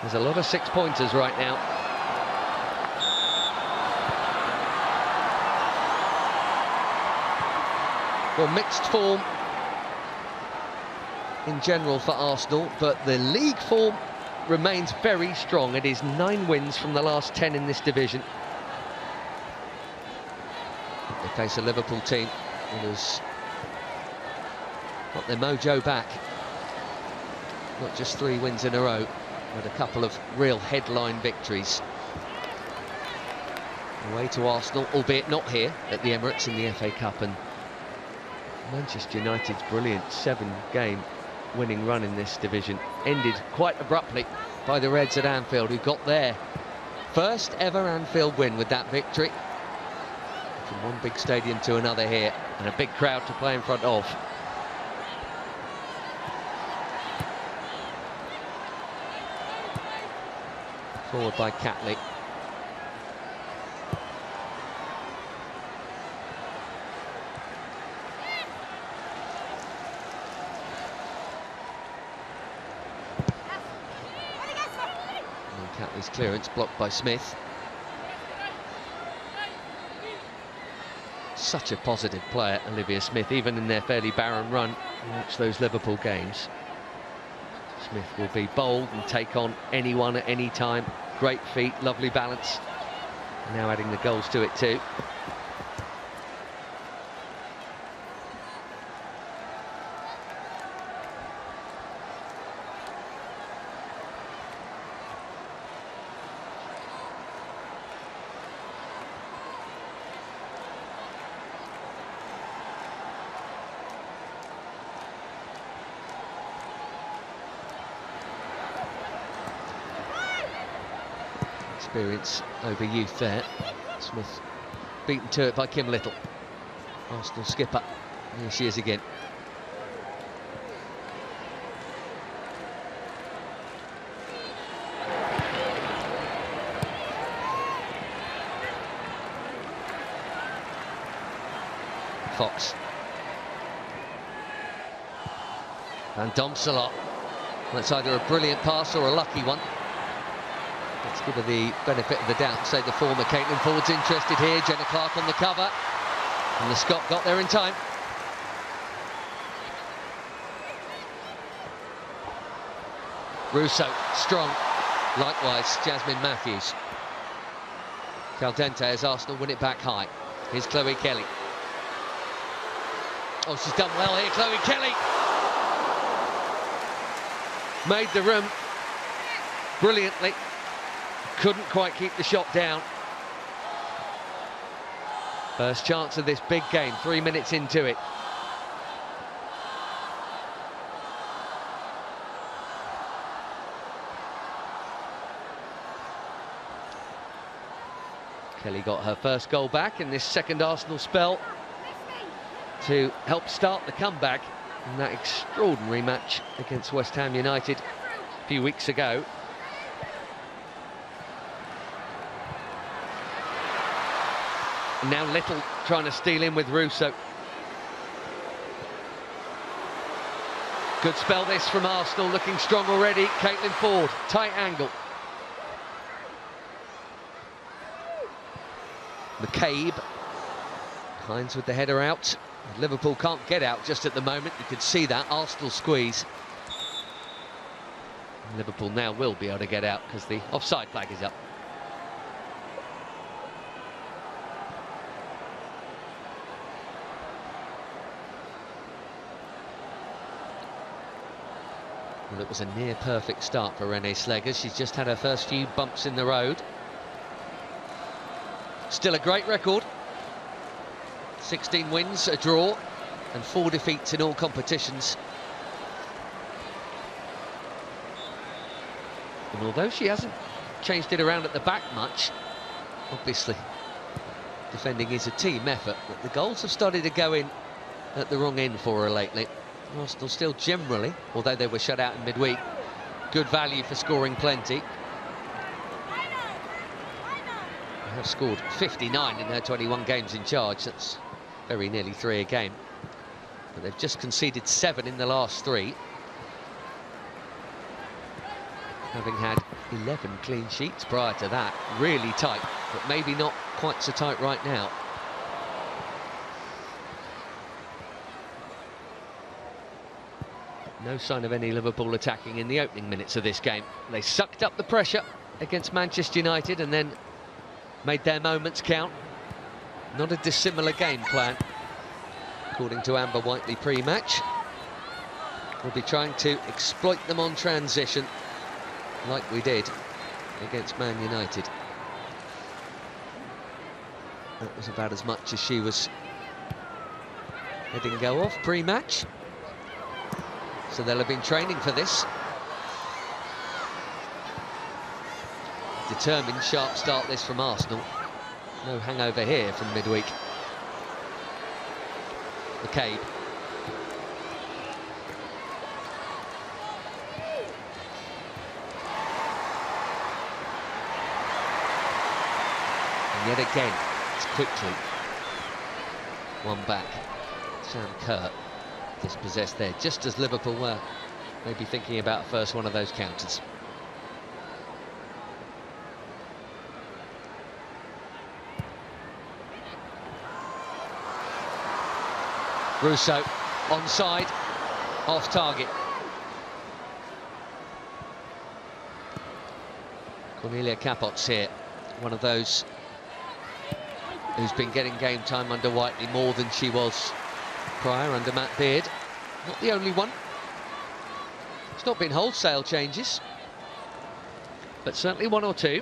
There's a lot of six-pointers right now. Well, mixed form in general for Arsenal, but the league form remains very strong. It is 9 wins from the last 10 in this division. They face a Liverpool team that has got their mojo back. Not just 3 wins in a row, but a couple of real headline victories. Away to Arsenal, albeit not here at the Emirates in the FA Cup, and Manchester United's brilliant 7-game winning run in this division ended quite abruptly by the Reds at Anfield, who got their first ever Anfield win with that victory. From one big stadium to another here, and a big crowd to play in front of. Forward by Catley. Catley's clearance blocked by Smith. Such a positive player, Olivia Smith, even in their fairly barren run. Watch those Liverpool games. Smith will be bold and take on anyone at any time. Great feet, lovely balance. Now adding the goals to it too. Experience over youth there. Smith beaten to it by Kim Little. Arsenal skipper. Here she is again. Fox. Van Domsalot. That's either a brilliant pass or a lucky one. Let's give her the benefit of the doubt. Say the former Caitlin Ford's interested here. Jenna Clark on the cover. And the Scot got there in time. Russo, strong. Likewise, Jasmine Matthews. Caldente as Arsenal win it back high. Here's Chloe Kelly. Oh, she's done well here, Chloe Kelly. Made the room brilliantly. Couldn't quite keep the shot down. First chance of this big game, 3 minutes into it. Kelly got her first goal back in this second Arsenal spell to help start the comeback in that extraordinary match against West Ham United a few weeks ago. Now Little trying to steal in with Russo. Good spell this from Arsenal, looking strong already. Caitlin Ford, tight angle. McCabe. Hines with the header out. Liverpool can't get out just at the moment. You could see that. Arsenal squeeze. Liverpool now will be able to get out because the offside flag is up. Well, it was a near-perfect start for Renée Slegers. She's just had her first few bumps in the road. Still a great record. 16 wins, a draw, and 4 defeats in all competitions. And although she hasn't changed it around at the back much, obviously defending is a team effort, but the goals have started to go in at the wrong end for her lately. Arsenal still generally, although they were shut out in midweek, good value for scoring plenty. They have scored 59 in her 21 games in charge. That's very nearly 3 a game. But they've just conceded 7 in the last 3. Having had 11 clean sheets prior to that. Really tight, but maybe not quite so tight right now. No sign of any Liverpool attacking in the opening minutes of this game. They sucked up the pressure against Manchester United and then made their moments count. Not a dissimilar game plan, according to Amber Whiteley pre-match. We'll be trying to exploit them on transition, like we did against Man United. That was about as much as she was letting go of pre-match. So they'll have been training for this. Determined, sharp start this from Arsenal. No hangover here from midweek. McCabe. And yet again, it's quickly one back. Sam Kerr dispossessed there, just as Liverpool were maybe thinking about first one of those counters. Russo, onside, off target. Cornelia Capot's here, one of those who's been getting game time under Whiteley more than she was prior under Matt Beard. Not the only one. It's not been wholesale changes, but certainly one or two.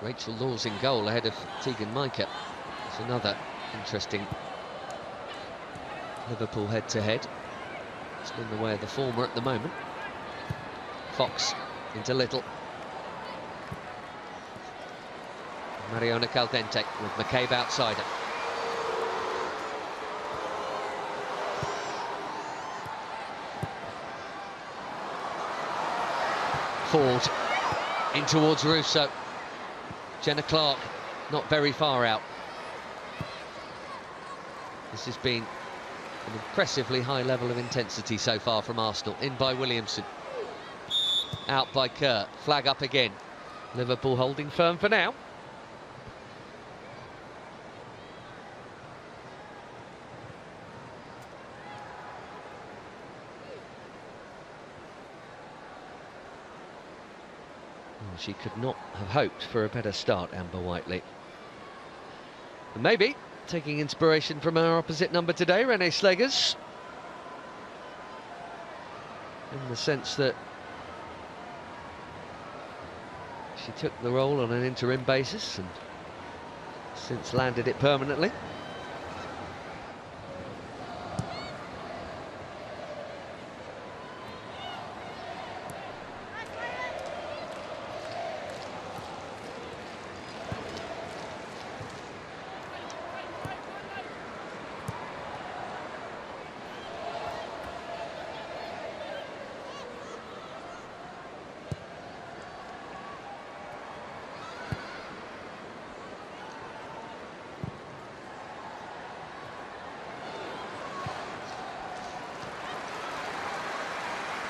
Rachel Laws in goal ahead of Tegan Micah. It's another interesting Liverpool head-to-head. It's been the way of the former at the moment. Fox into Little. Mariona Caldente with McCabe outside her. Ford in towards Russo. Jenna Clark not very far out. This has been an impressively high level of intensity so far from Arsenal. In by Williamson. Out by Kerr. Flag up again. Liverpool holding firm for now. Well, she could not have hoped for a better start, Amber Whiteley. And maybe taking inspiration from our opposite number today, Renee Slegers. In the sense that she took the role on an interim basis and since landed it permanently.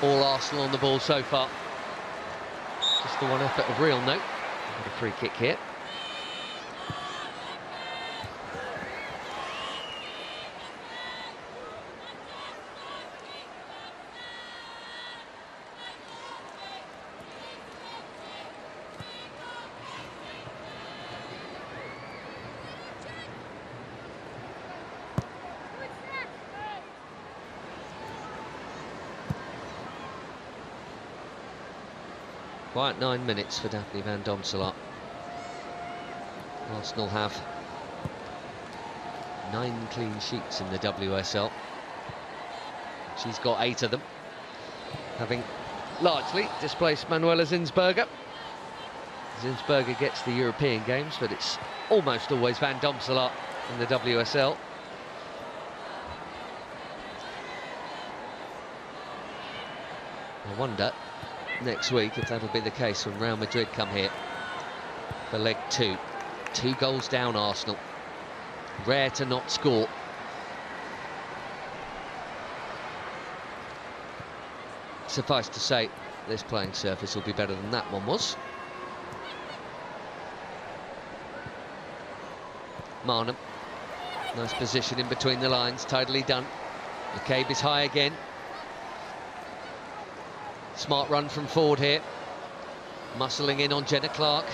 All Arsenal on the ball so far. Just the one effort of real note. Got a free kick here. Quiet 9 minutes for Daphne van Domselaar. Arsenal have 9 clean sheets in the WSL. She's got 8 of them, having largely displaced Manuela Zinsberger. Zinsberger gets the European games, but it's almost always van Domselaar in the WSL. I wonder next week if that'll be the case when Real Madrid come here for leg 2. 2 goals down Arsenal. Rare to not score. Suffice to say, this playing surface will be better than that one was. Marnham, nice position in between the lines, tidily done. McCabe is high again. Smart run from Ford here. Muscling in on Jenna Clark.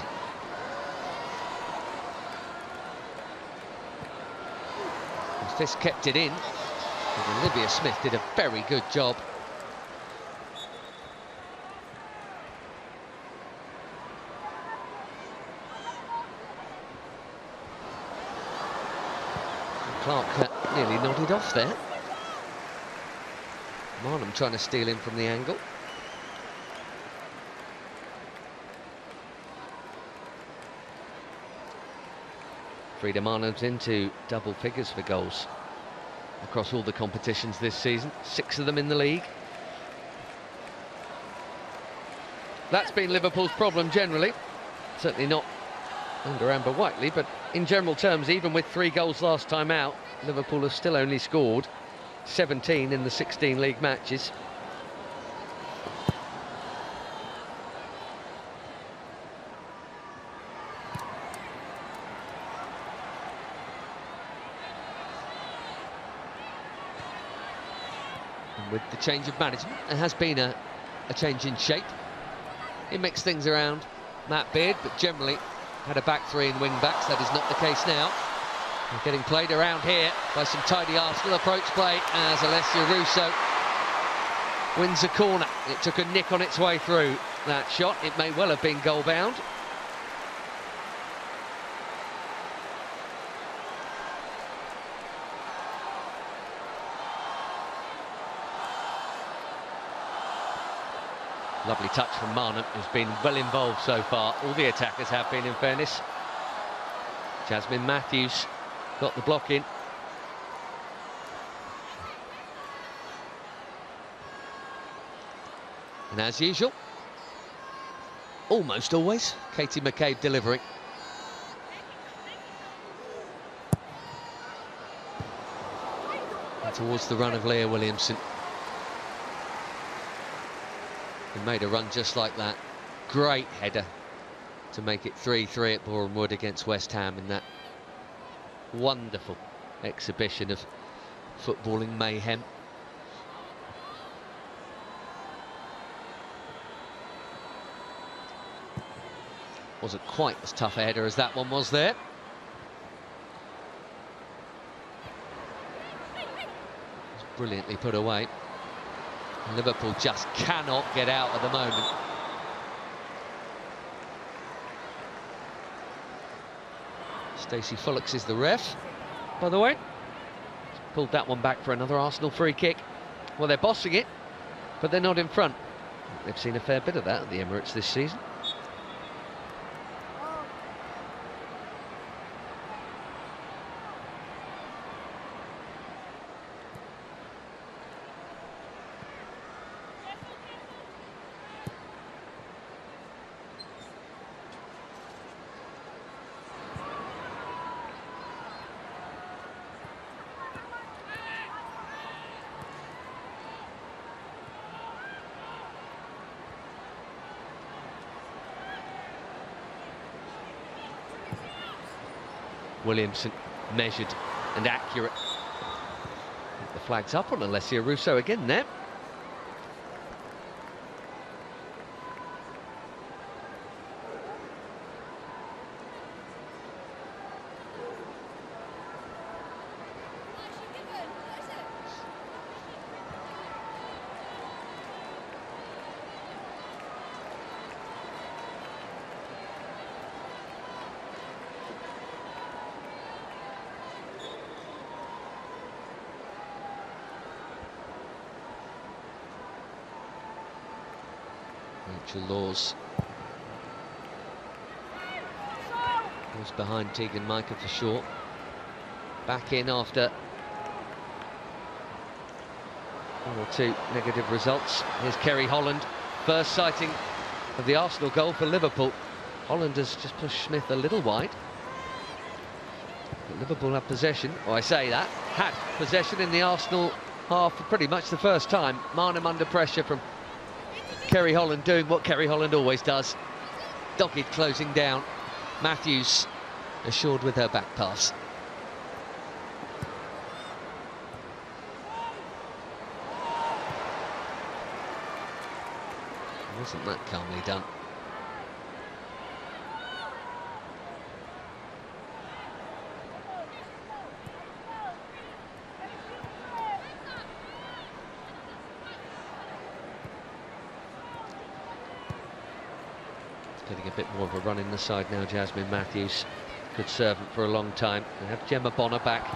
And Fisk kept it in. And Olivia Smith did a very good job. Clark nearly nodded off there. Marnham trying to steal in from the angle. Frida Marnham's into double figures for goals across all the competitions this season, 6 of them in the league. That's been Liverpool's problem generally, certainly not under Amber Whiteley, but in general terms, even with 3 goals last time out, Liverpool have still only scored 17 in the 16 league matches. And with the change of management, there has been a change in shape. It mixed things around Matt Beard, but generally had a back 3 in wing backs. That is not the case now. They're getting played around here by some tidy Arsenal approach play as Alessia Russo wins a corner. It took a nick on its way through that shot. It may well have been goal bound. Lovely touch from Marnham, who's been well involved so far. All the attackers have been, in fairness. Jasmine Matthews got the block in. And as usual, almost always, Katie McCabe delivering. And towards the run of Leah Williamson. And made a run just like that. Great header to make it 3-3 at Boreham Wood against West Ham in that wonderful exhibition of footballing mayhem. Wasn't quite as tough a header as that one was there. It's brilliantly put away. Liverpool just cannot get out at the moment. Stacey Fullocks is the ref, by the way. Pulled that one back for another Arsenal free kick. Well, they're bossing it, but they're not in front. They've seen a fair bit of that at the Emirates this season. Williamson, measured and accurate. The flag's up on Alessia Russo again there. Rachel Laws was behind Tegan Micah for short. Back in after 1 or 2 negative results. Here's Kerry Holland, first sighting of the Arsenal goal for Liverpool. Holland has just pushed Smith a little wide. But Liverpool have possession, or I say that, had possession in the Arsenal half for pretty much the first time. Marnham under pressure from Kerry Holland, doing what Kerry Holland always does. Dogged closing down. Matthews assured with her back pass. Wasn't that calmly done? Getting a bit more of a run in the side now, Jasmine Matthews. Good servant for a long time. We have Gemma Bonner back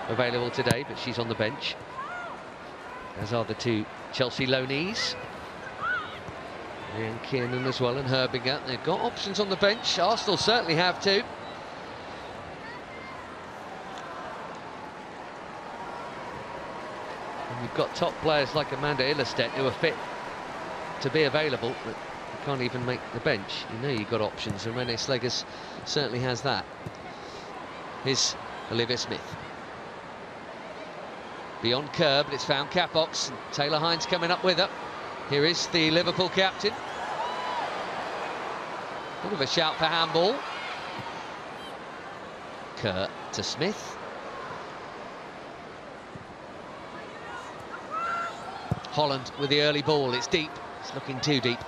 available today, but she's on the bench, as are the two Chelsea loanees. Rhian Kiernan as well, and Herbinger. They've got options on the bench. Arsenal certainly have too. And you've got top players like Amanda Illerstedt who are fit to be available, but you can't even make the bench. You know you've got options, and Renee Slegers certainly has that. Here's Olivia Smith. Beyond curb, but it's found Capox, and Taylor Hines coming up with her. Here is the Liverpool captain. Bit of a shout for handball. Kerr to Smith. Holland with the early ball. It's deep. It's looking too deep.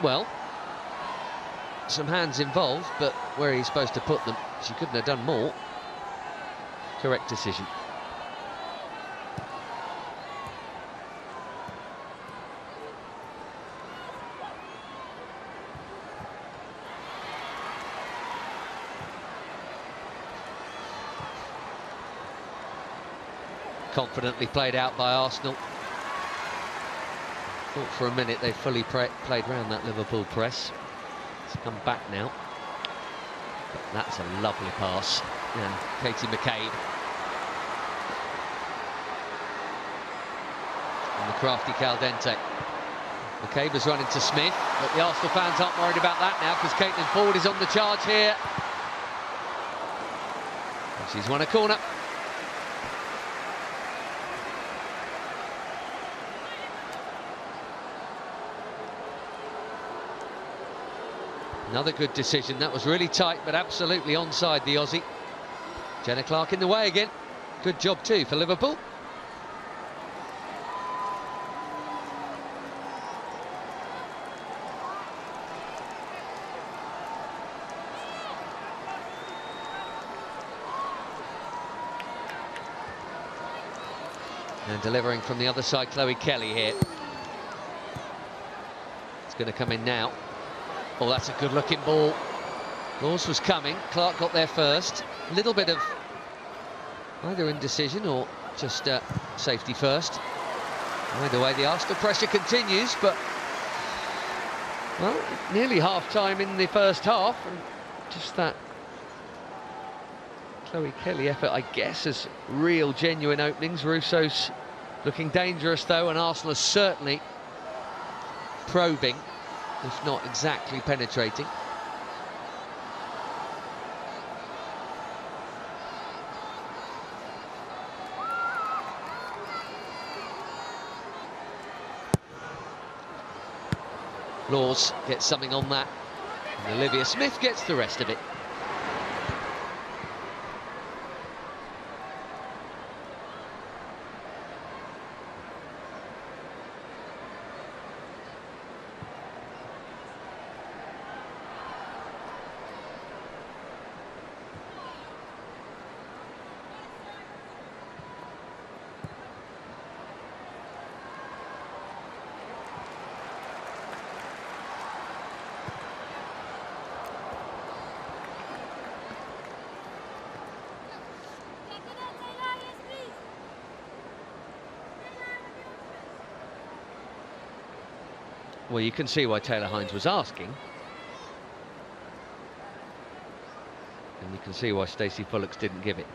Well, some hands involved, but where he's supposed to put them, she couldn't have done more. Correct decision. Confidently played out by Arsenal. Thought for a minute they fully played round that Liverpool press. It's come back now. But that's a lovely pass. And Katie McCabe. And the crafty Caldente. McCabe has run into Smith, but the Arsenal fans aren't worried about that now because Caitlin Ford is on the charge here. And she's won a corner. Another good decision. That was really tight, but absolutely onside, the Aussie. Jenna Clark in the way again. Good job too for Liverpool. And delivering from the other side, Chloe Kelly here. It's going to come in now. Oh, that's a good-looking ball. Laws was coming. Clark got there first. A little bit of either indecision or just safety first. Either way, the Arsenal pressure continues, but well, nearly half-time in the first half, and just that Chloe Kelly effort, I guess, has real, genuine openings. Russo's looking dangerous though, and Arsenal is certainly probing, if not exactly penetrating. Laws gets something on that, and Olivia Smith gets the rest of it. Well, you can see why Taylor Hines was asking. And you can see why Stacey Fullocks didn't give it.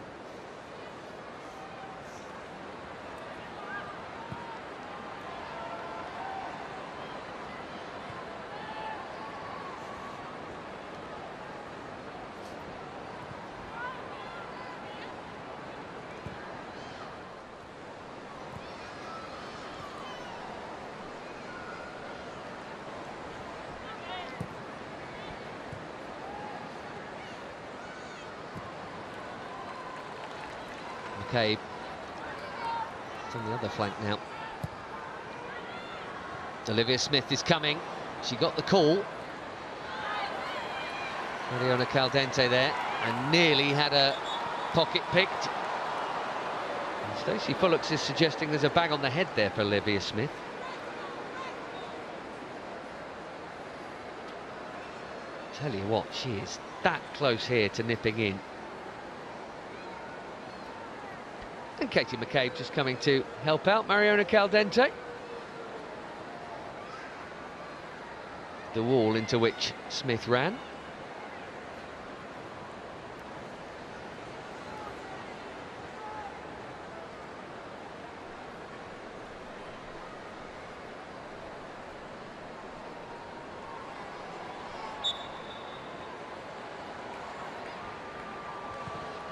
McCabe. It's on the other flank now. Olivia Smith is coming. She got the call. Mariona Caldente there, and nearly had a pocket picked. And Stacey Fullocks is suggesting there's a bang on the head there for Olivia Smith. Tell you what, she is that close here to nipping in. And Katie McCabe just coming to help out Mariona Caldente. The wall into which Smith ran.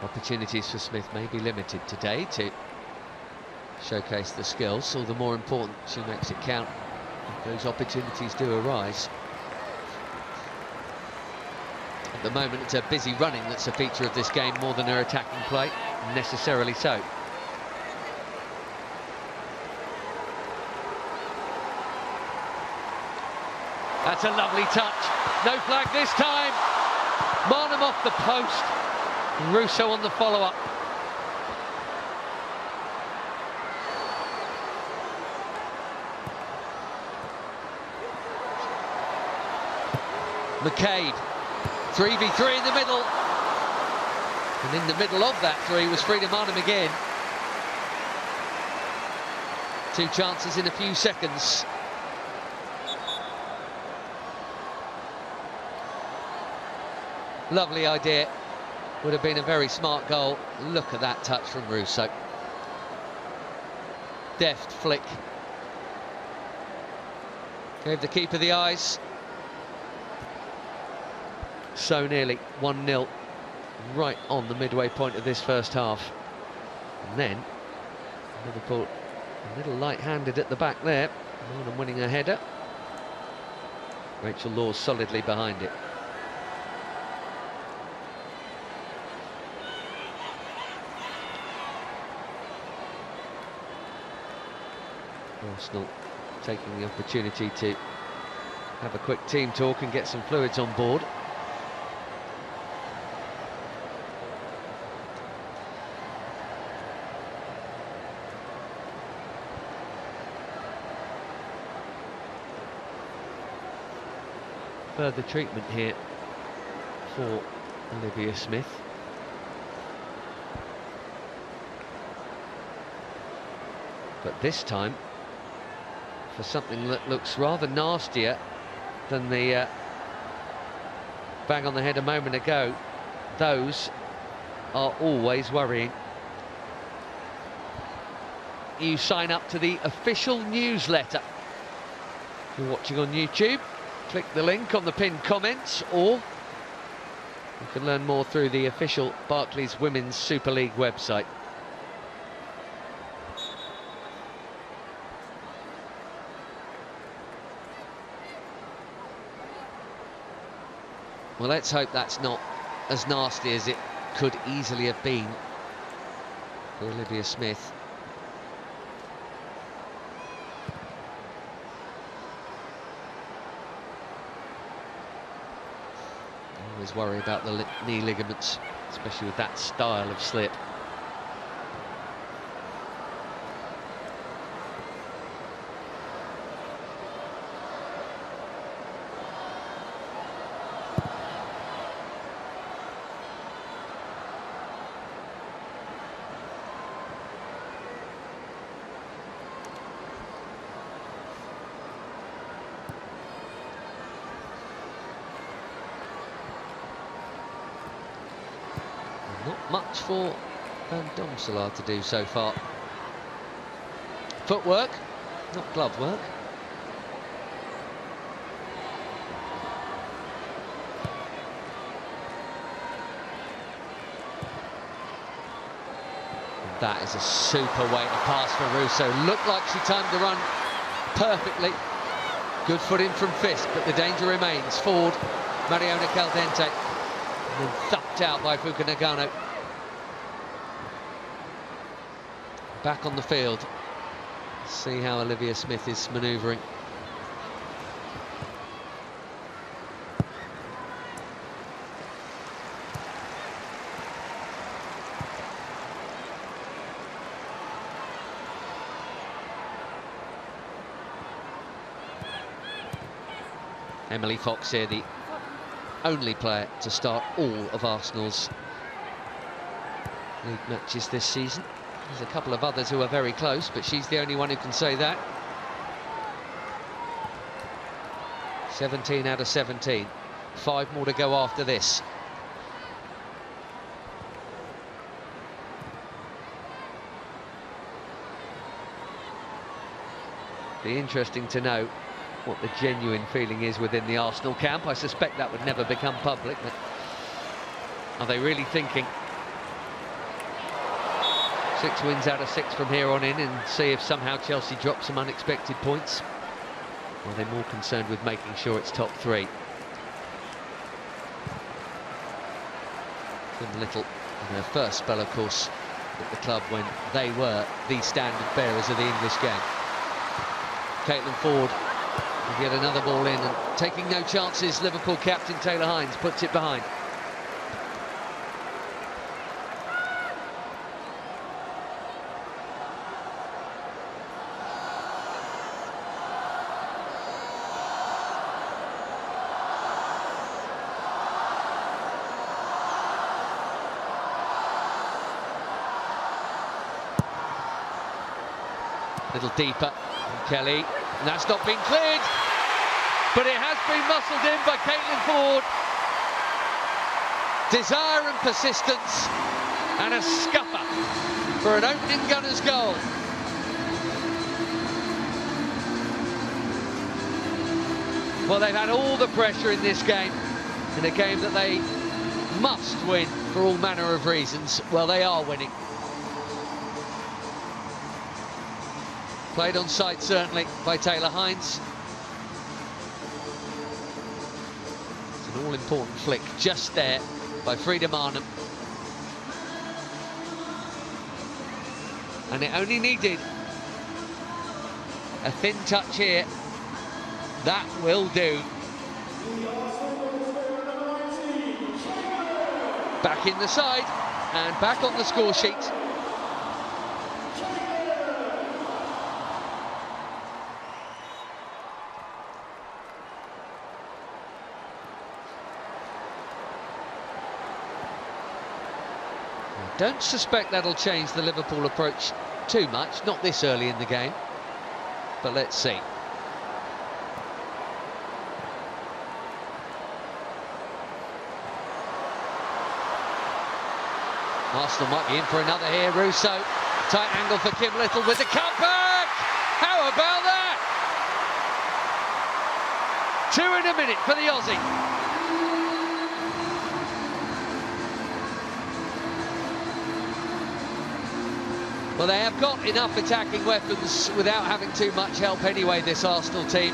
Opportunities for Smith may be limited today to showcase the skills, all the more important she makes it count if those opportunities do arise. At the moment it's her busy running that's a feature of this game more than her attacking play, necessarily so. That's a lovely touch, no flag this time. Marnham off the post. Russo on the follow-up. McCabe, 3v3 in the middle. And in the middle of that three was Frida Marnham again. Two chances in a few seconds. Lovely idea. Would have been a very smart goal. Look at that touch from Russo. Deft flick. Gave the keeper the eyes. So nearly 1-0. Right on the midway point of this first half. And then Liverpool a little light-handed at the back there. Marnham winning a header. Rachel Laws solidly behind it. Arsenal taking the opportunity to have a quick team talk and get some fluids on board. Further treatment here for Olivia Smith. But this time for something that looks rather nastier than the bang on the head a moment ago. Those are always worrying. You sign up to the official newsletter. If you're watching on YouTube, click the link on the pinned comments, or you can learn more through the official Barclays Women's Super League website. Well, let's hope that's not as nasty as it could easily have been for Olivia Smith. I always worry about the knee ligaments, especially with that style of slip. Not much for Van Domselaar to do so far. Footwork, not glove work. And that is a super way to pass for Russo. Looked like she timed the run perfectly. Good foot in from Fisk, but the danger remains. Forward, Mariona Caldente. And then thumped out by Fuka Nagano. back on the field. See how Olivia Smith is manoeuvring. Emily Fox here, the only player to start all of Arsenal's league matches this season. There's a couple of others who are very close, but she's the only one who can say that. 17 out of 17. 5 more to go after this. Be interesting to know what the genuine feeling is within the Arsenal camp. I suspect that would never become public, but are they really thinking 6 wins out of 6 from here on in and see if somehow Chelsea drop some unexpected points? Or are they more concerned with making sure it's top 3? Kim Little in her first spell, of course, at the club when they were the standard bearers of the English game. Caitlin Ford with yet another ball in, and taking no chances, Liverpool captain Taylor Hines puts it behind. Little deeper, Kelly, and that's not been cleared, but it has been muscled in by Caitlin Ford. Desire and persistence, and a scupper for an opening gunner's goal. Well, they've had all the pressure in this game, in a game that they must win for all manner of reasons. Well, they are winning. Played on side, certainly, by Taylor Hines. It's an all-important flick just there by Frida Marnham. And it only needed a thin touch here. That will do. Back in the side and back on the score sheet. Don't suspect that'll change the Liverpool approach too much, not this early in the game, but let's see. Arsenal might be in for another here. Russo, tight angle for Kim Little with the cutback. How about that? 2 in a minute for the Aussie. Well, they have got enough attacking weapons without having too much help anyway, this Arsenal team.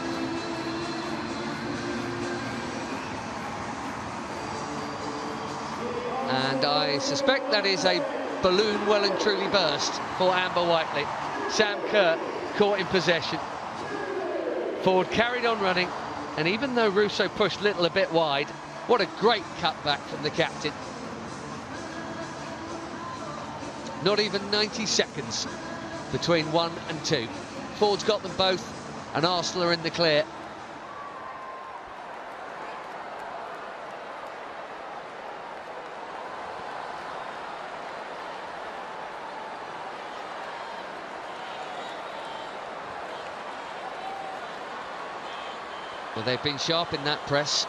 And I suspect that is a balloon well and truly burst for Amber Whiteley. Sam Kerr caught in possession. Ford carried on running, and even though Russo pushed Little a bit wide, what a great cutback from the captain. Not even 90 seconds between 1 and 2. Ford's got them both, and Arsenal are in the clear. Well, they've been sharp in that press,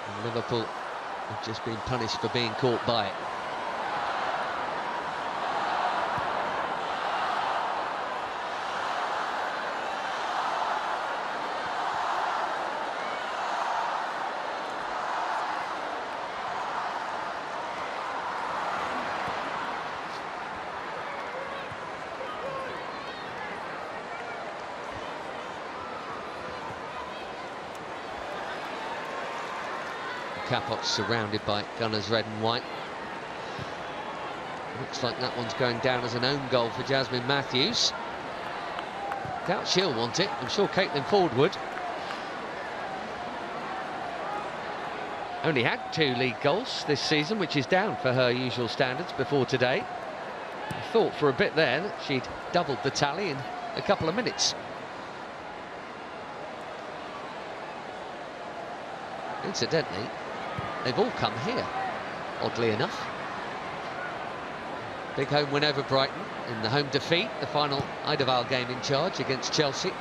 and Liverpool have just been punished for being caught by it. Capot's surrounded by gunners red and white. Looks like that one's going down as an own goal for Jasmine Matthews. Doubt she'll want it. I'm sure Caitlin Ford would. Only had 2 league goals this season, which is down for her usual standards before today. I thought for a bit there that she'd doubled the tally in a couple of minutes. Incidentally, they've all come here, oddly enough. Big home win over Brighton in the home defeat, the final Idavale game in charge against Chelsea.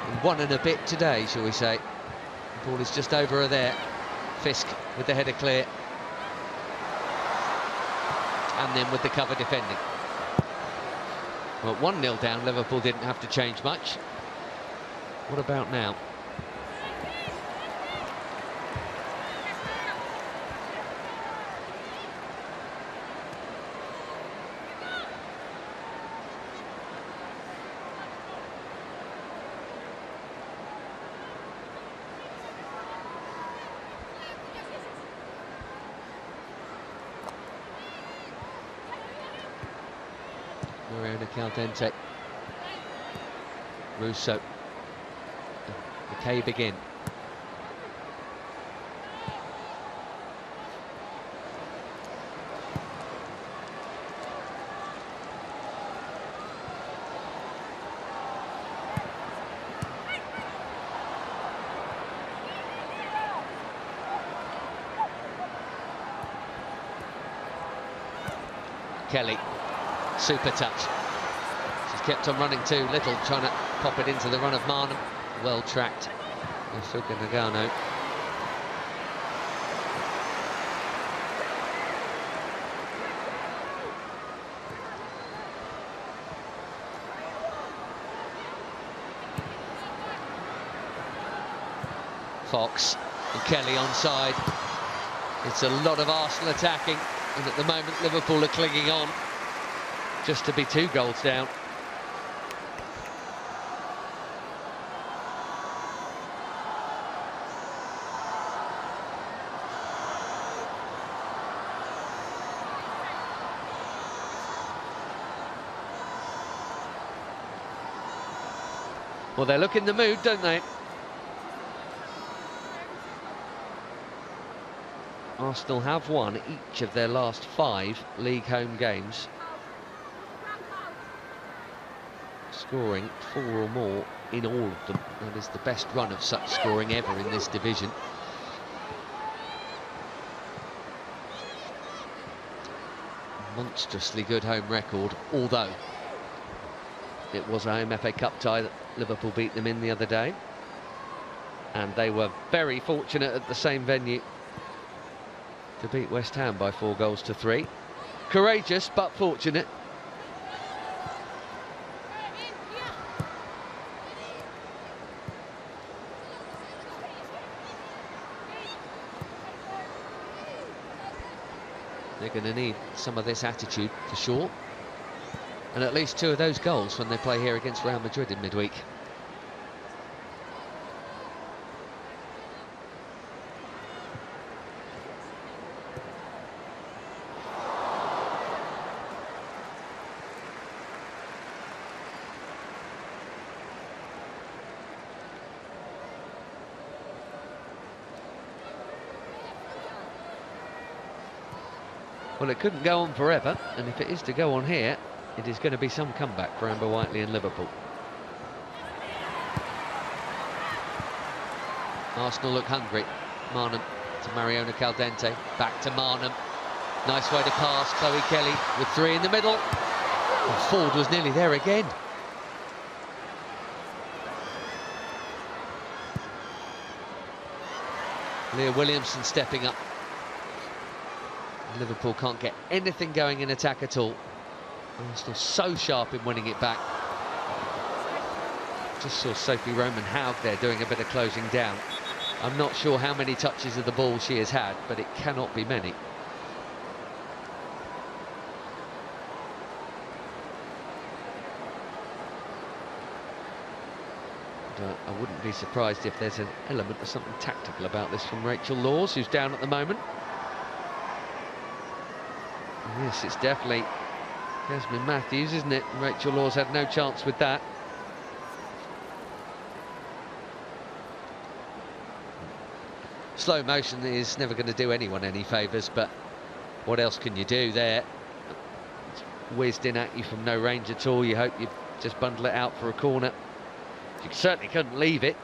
And 1 and a bit today, shall we say. The ball is just over her there. Fisk with the header clear. And then with the cover defending. Well, 1-0 down, Liverpool didn't have to change much. What about now? Caldente, Russo, McCabe again. Kelly, super touch. Kept on running too little, trying to pop it into the run of Marnham. Well tracked. Yosuke Nagano. Fox and Kelly onside. It's a lot of Arsenal attacking, and at the moment Liverpool are clinging on just to be 2 goals down. Well, they look in the mood, don't they? Arsenal have won each of their last 5 league home games, scoring 4 or more in all of them. That is the best run of such scoring ever in this division. Monstrously good home record, although it was a home FA Cup tie that Liverpool beat them in the other day. And they were very fortunate at the same venue to beat West Ham by 4 goals to 3. Courageous, but fortunate. They're going to need some of this attitude for sure. And at least 2 of those goals when they play here against Real Madrid in midweek. Well, it couldn't go on forever, and if it is to go on here, it is going to be some comeback for Amber Whiteley and Liverpool. Arsenal look hungry. Marnham to Mariona Caldente, back to Marnham. Nice way to pass, Chloe Kelly with 3 in the middle. And Ford was nearly there again. Leah Williamson stepping up. Liverpool can't get anything going in attack at all. Arsenal so sharp in winning it back. Just saw Sophie Roman-Haug there doing a bit of closing down. I'm not sure how many touches of the ball she has had, but it cannot be many. And, I wouldn't be surprised if there's an element of something tactical about this from Rachel Laws, who's down at the moment. Yes, it's definitely Desmond Matthews, isn't it? Rachel Laws had no chance with that. Slow motion is never going to do anyone any favours, but what else can you do there? It's whizzed in at you from no range at all. You hope you just bundle it out for a corner. You certainly couldn't leave it.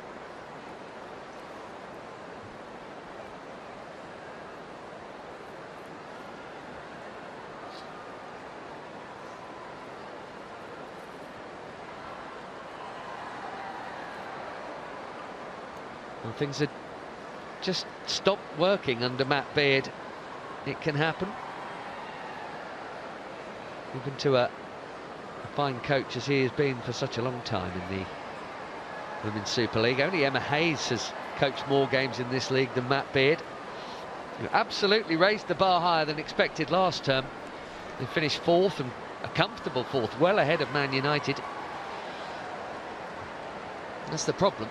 Well, things had just stopped working under Matt Beard. It can happen. Even to a fine coach as he has been for such a long time in the Women's Super League. Only Emma Hayes has coached more games in this league than Matt Beard, who absolutely raised the bar higher than expected last term. They finished fourth, and a comfortable fourth, well ahead of Man United. That's the problem.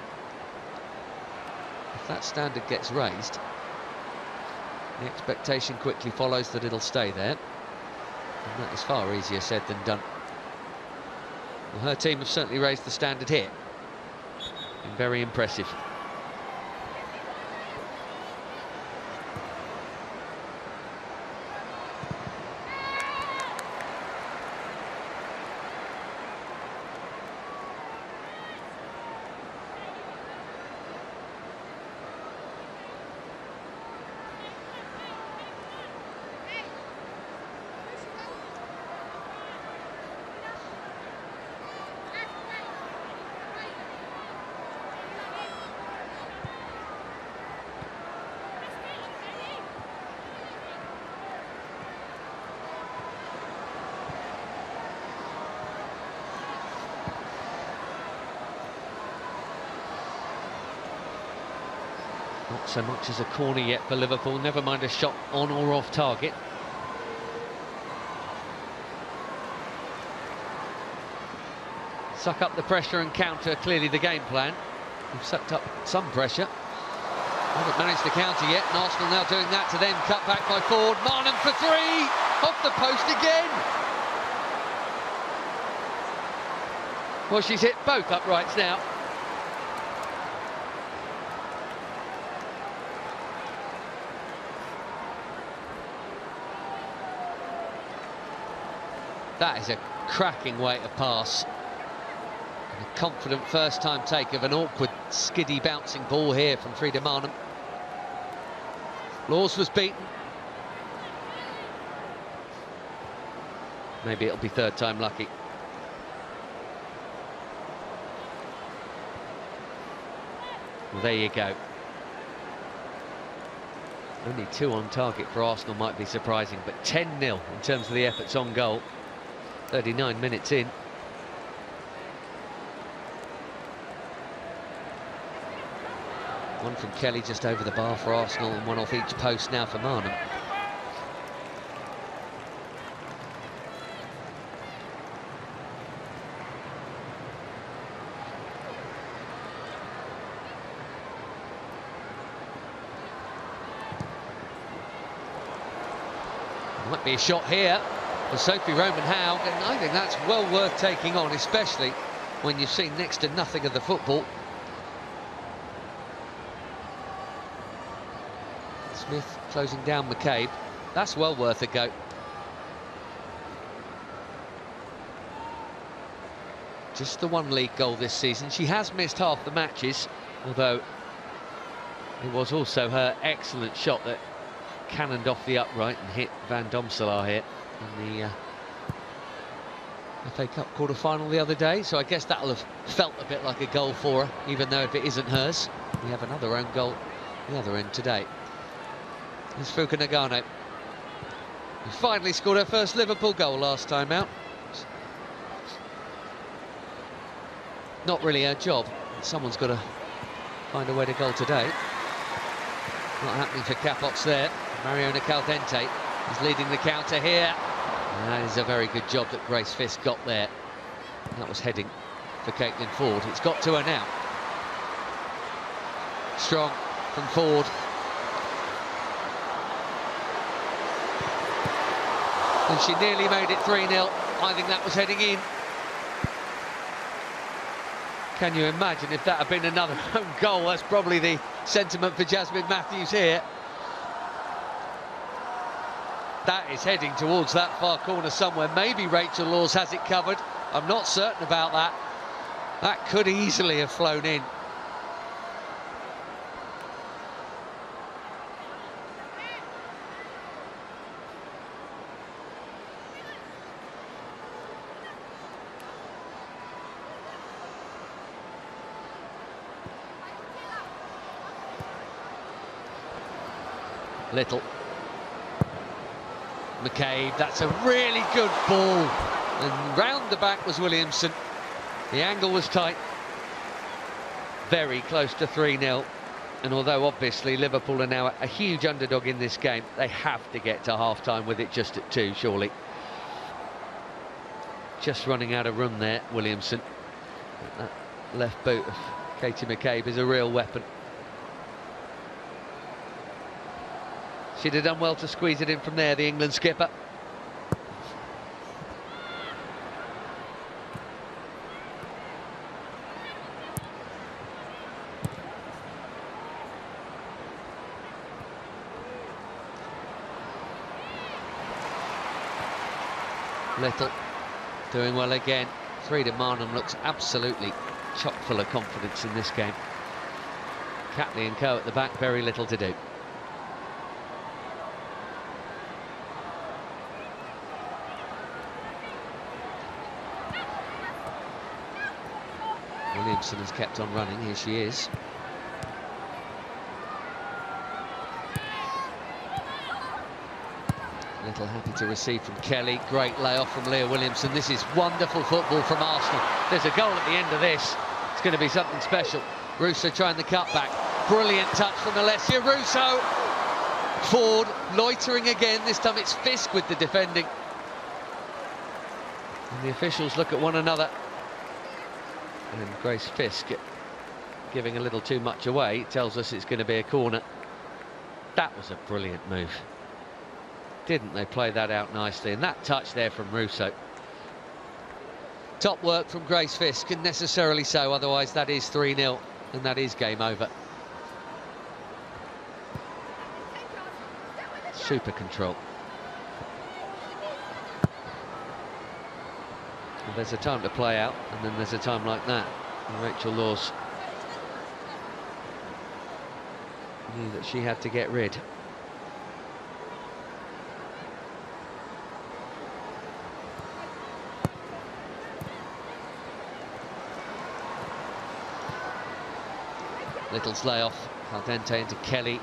If that standard gets raised, the expectation quickly follows that it'll stay there. And that is far easier said than done. Well, her team have certainly raised the standard here. Been very impressive. Not so much as a corner yet for Liverpool, never mind a shot on or off target. Suck up the pressure and counter, clearly the game plan. We've sucked up some pressure. Haven't managed to counter yet, and Arsenal now doing that to them. Cut back by Ford, Marnham for three! Off the post again! Well, she's hit both uprights now. That is a cracking way to pass. And a confident first-time take of an awkward, skiddy, bouncing ball here from Frida Marnham. Laws was beaten. Maybe it'll be third time lucky. Well, there you go. Only 2 on target for Arsenal might be surprising, but 10-0 in terms of the efforts on goal. 39 minutes in. One from Kelly just over the bar for Arsenal, and one off each post now for Marnham. Might be a shot here for Sophie Roman-Howe, and I think that's well worth taking on, especially when you've seen next to nothing of the football. Smith closing down McCabe. That's well worth a go. Just the 1 league goal this season. She has missed half the matches, although it was also her excellent shot that cannoned off the upright and hit Van Domselaar here in the FA Cup quarter-final the other day, so I guess that'll have felt a bit like a goal for her, even though if it isn't hers. We have another own goal the other end today. It's Fuka Nagano, who finally scored her first Liverpool goal last time out. Not really her job. Someone's got to find a way to goal today. Not happening for Capots there. Mariona Caldente is leading the counter here. And that is a very good job that Grace Fisk got there. That was heading for Caitlin Ford. It's got to her now. Strong from Ford. And she nearly made it 3-0. I think that was heading in. Can you imagine if that had been another own goal? That's probably the sentiment for Jasmine Matthews here. That is heading towards that far corner somewhere. Maybe Rachel Laws has it covered. I'm not certain about that. That could easily have flown in. Little. McCabe, that's a really good ball. And round the back was Williamson. The angle was tight. Very close to 3-0. And although obviously Liverpool are now a huge underdog in this game, they have to get to half-time with it just at 2, surely. Just running out of room there, Williamson. That left boot of Katie McCabe is a real weapon. She'd have done well to squeeze it in from there, the England skipper. Little doing well again. Frida Marnham looks absolutely chock full of confidence in this game. Catley and Co at the back, very little to do. Williamson has kept on running. Here she is. Little happy to receive from Kelly. Great layoff from Leah Williamson. This is wonderful football from Arsenal. There's a goal at the end of this. It's going to be something special. Russo trying the cutback. Brilliant touch from Alessia Russo. Ford loitering again. This time it's Fisk with the defending. And the officials look at one another. And Grace Fisk giving a little too much away. Tells us it's going to be a corner. That was a brilliant move. Didn't they play that out nicely? And that touch there from Russo. Top work from Grace Fisk, and necessarily so, otherwise that is 3-0 and that is game over. Super control. Well, there's a time to play out, and then there's a time like that. And Rachel Laws knew that she had to get rid. Little's layoff, Caldente into Kelly.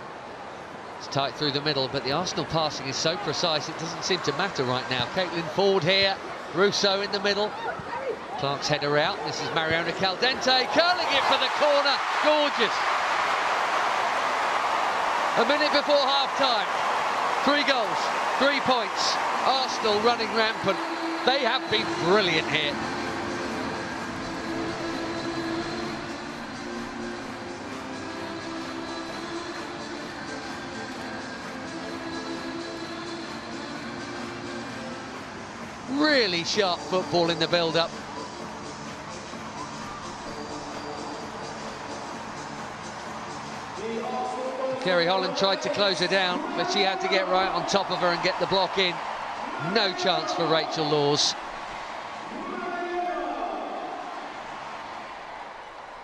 It's tight through the middle, but the Arsenal passing is so precise it doesn't seem to matter right now. Caitlin Ford here, Russo in the middle. Clark's header out. This is Mariona Caldente curling it for the corner. Gorgeous. A minute before half-time. 3 goals, 3 points. Arsenal running rampant. They have been brilliant here. Really sharp football in the build-up. Kerry Holland tried to close her down, but she had to get right on top of her and get the block in. No chance for Rachel Laws.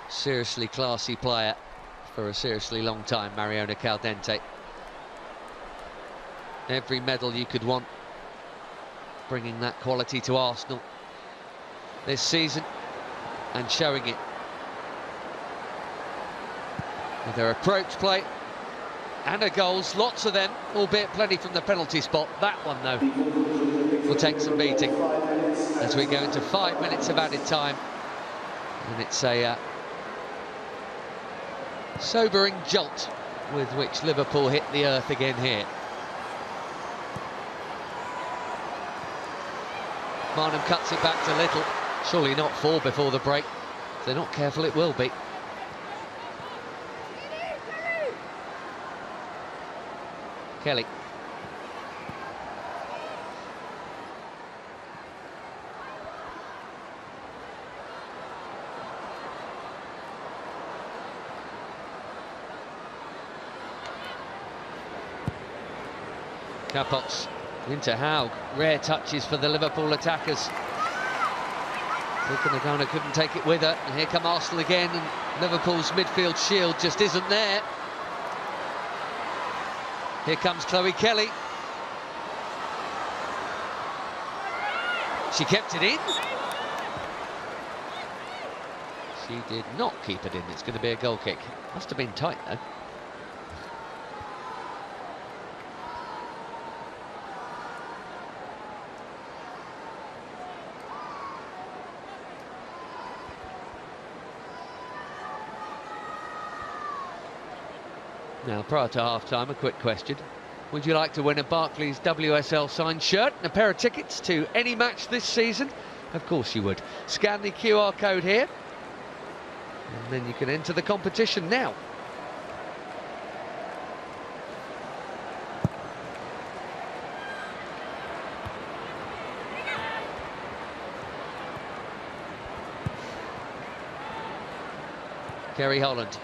Seriously classy player for a seriously long time, Mariona Caldente. Every medal you could want, bringing that quality to Arsenal this season and showing it with their approach play and her goals, lots of them, albeit plenty from the penalty spot. That one though will take some beating as we go into 5 minutes of added time, and it's a sobering jolt with which Liverpool hit the earth again here. Marnham cuts it back to Little. Surely not 4 before the break. If they're not careful, it will be. Kelly. Capots into Haug. Rare touches for the Liverpool attackers. Nagano couldn't take it with her, and here come Arsenal again, and Liverpool's midfield shield just isn't there. Here comes Chloe Kelly. She kept it in. She did not keep it in. It's going to be a goal kick. Must have been tight though. Now, prior to half-time, a quick question. Would you like to win a Barclays WSL signed shirt and a pair of tickets to any match this season? Of course you would. Scan the QR code here, and then you can enter the competition now. Kerry Holland.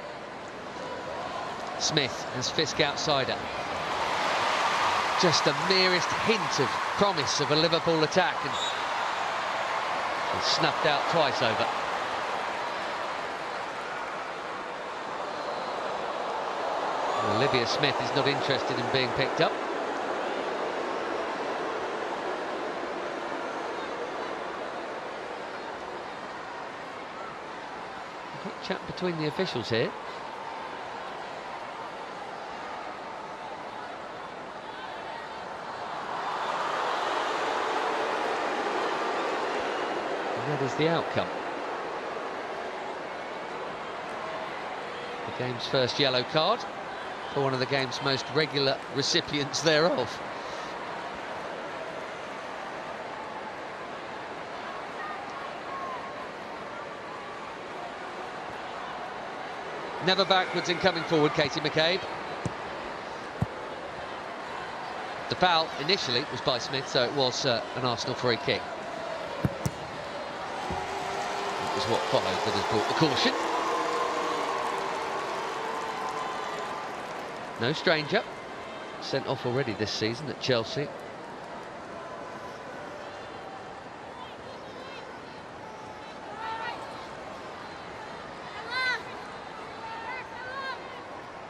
Smith has Fisk outside her. Just the merest hint of promise of a Liverpool attack, and she's snuffed out twice over. Olivia Smith is not interested in being picked up. A quick chat between the officials here. That is the outcome. The game's first yellow card for one of the game's most regular recipients thereof. Never backwards in coming forward, Katie McCabe. The foul initially was by Smith, so it was an Arsenal free kick. What followed that has brought the caution. No stranger. Sent off already this season at Chelsea.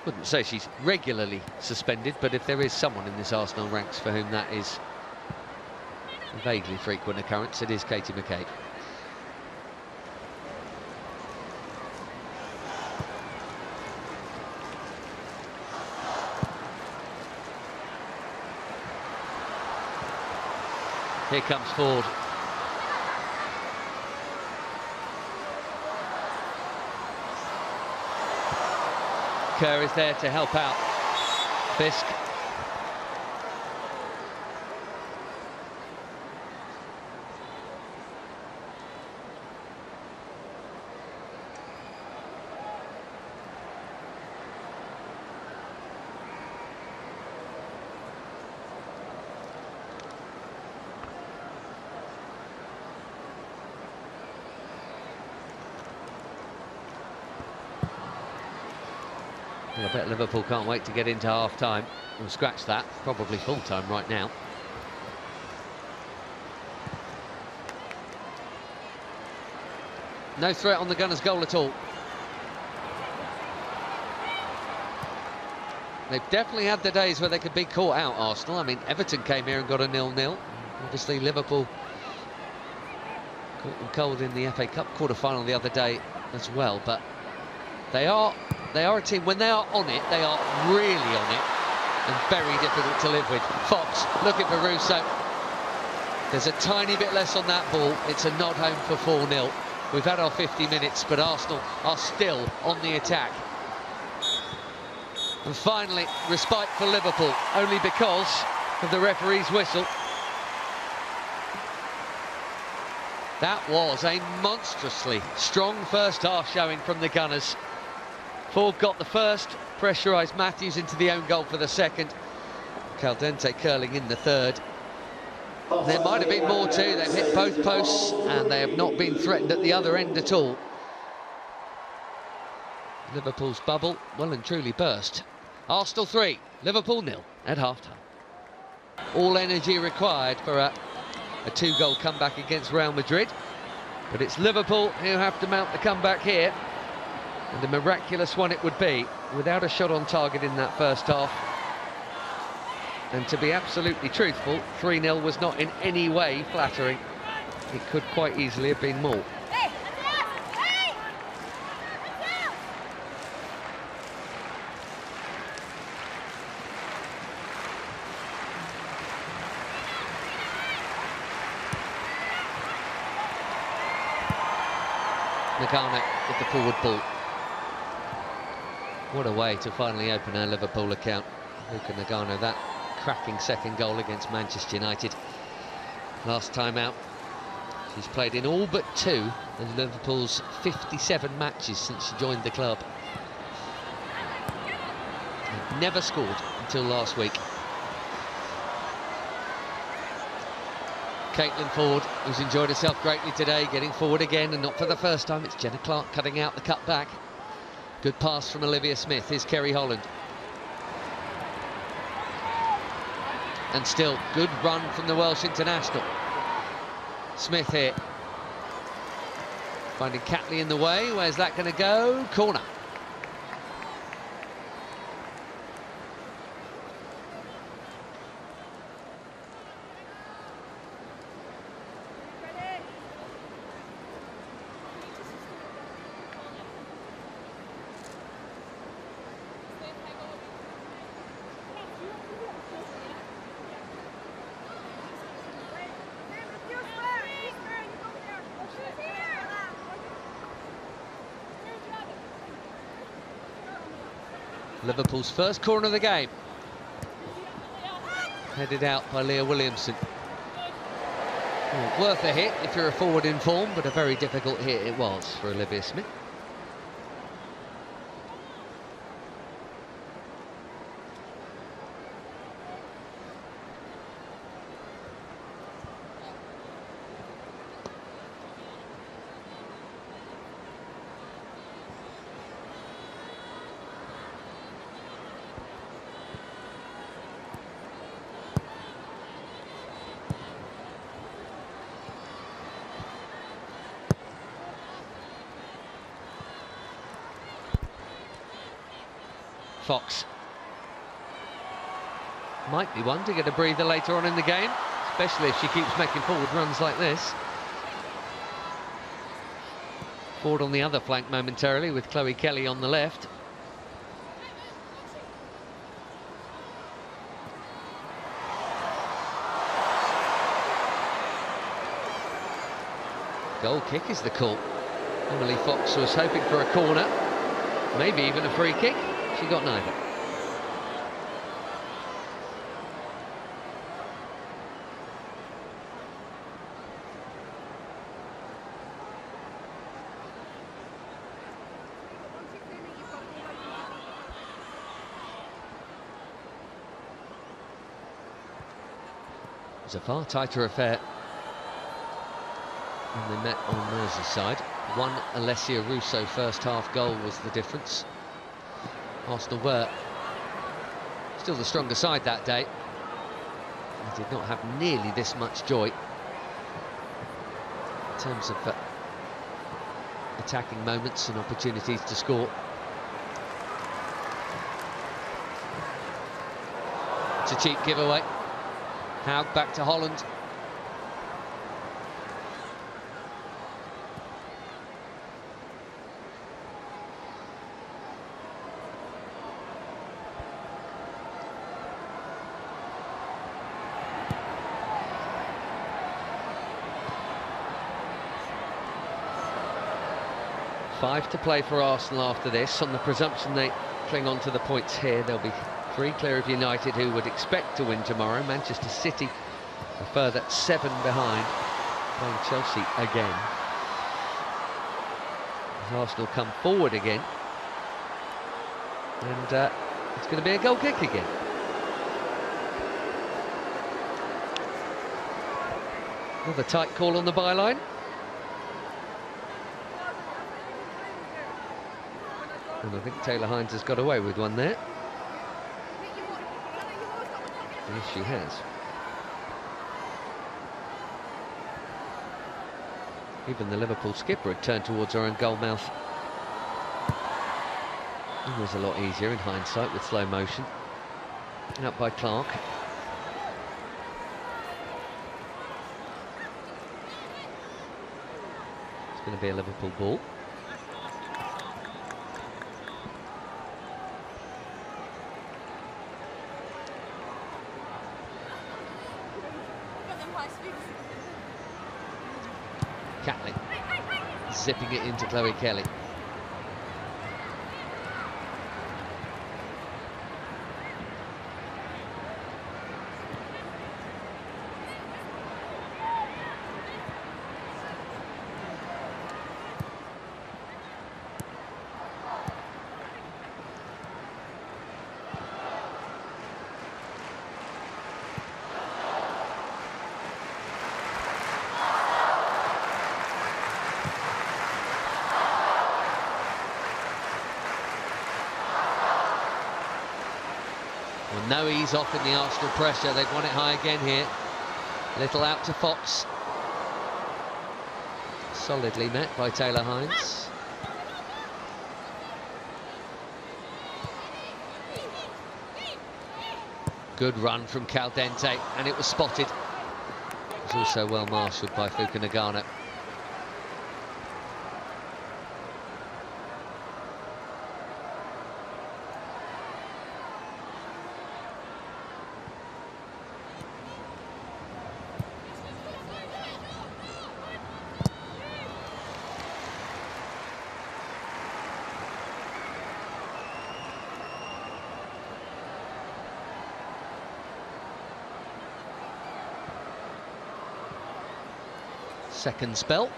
Wouldn't say she's regularly suspended, but if there is someone in this Arsenal ranks for whom that is a vaguely frequent occurrence, it is Katie McCabe. Here comes Ford. Kerr is there to help out Fisk. Well, I bet Liverpool can't wait to get into half-time. We'll scratch that, probably full-time right now. No threat on the Gunners' goal at all. They've definitely had the days where they could be caught out, Arsenal. I mean, Everton came here and got a 0-0. Obviously, Liverpool caught them cold in the FA Cup quarter-final the other day as well, but they are a team, when they are on it, they are really on it, and very difficult to live with. Fox looking for Russo. There's a tiny bit less on that ball. It's a nod home for 4-0. We've had our 50 minutes, but Arsenal are still on the attack. And finally, respite for Liverpool, only because of the referee's whistle. That was a monstrously strong first half showing from the Gunners. Ford got the first, pressurised Matthews into the own goal for the second. Caldente curling in the third. There might have been more too. They've hit both posts and they have not been threatened at the other end at all. Liverpool's bubble well and truly burst. Arsenal 3, Liverpool 0 at half-time. All energy required for a two-goal comeback against Real Madrid. But it's Liverpool who have to mount the comeback here. And a miraculous one it would be, without a shot on target in that first half. And to be absolutely truthful, 3-0 was not in any way flattering. It could quite easily have been more. Nagano with the forward ball. What a way to finally open our Liverpool account. Luka Nagano, that cracking second goal against Manchester United. Last time out, she's played in all but 2 of Liverpool's 57 matches since she joined the club. And never scored until last week. Caitlin Ford, who's enjoyed herself greatly today, getting forward again, and not for the first time. It's Jenna Clark cutting out the cut back. Good pass from Olivia Smith. Here's Kerry Holland. And still, good run from the Welsh international. Smith here. Finding Catley in the way. Where's that going to go? Corner. Liverpool's first corner of the game. Headed out by Leah Williamson. Well, worth a hit if you're a forward in form, but a very difficult hit it was for Olivia Smith. Fox might be one to get a breather later on in the game, especially if she keeps making forward runs like this. Ford on the other flank momentarily with Chloe Kelly on the left. Goal kick is the call. Emily Fox was hoping for a corner, maybe even a free kick. She got neither. It was a far tighter affair when they met on Merseyside. One Alessia Russo first half goal was the difference. Arsenal were still the stronger side that day. They did not have nearly this much joy in terms of attacking moments and opportunities to score. It's a cheap giveaway. Haug back to Holland. Five to play for Arsenal after this. On the presumption they cling on to the points here, they'll be 3 clear of United, who would expect to win tomorrow. Manchester City a further 7 behind, playing Chelsea again. As Arsenal come forward again, and it's going to be a goal kick again. Another tight call on the byline. And I think Taylor Hines has got away with one there. Yes, she has. Even the Liverpool skipper had turned towards our own goal mouth. It was a lot easier in hindsight with slow motion. Out by Clark. It's going to be a Liverpool ball. Catley zipping it into Chloe Kelly. Well, no ease off in the Arsenal pressure. They've won it high again here. Little out to Fox. Solidly met by Taylor Hines. Good run from Caldente, and it was spotted. It was also well marshalled by Fuka Nagano. Second spell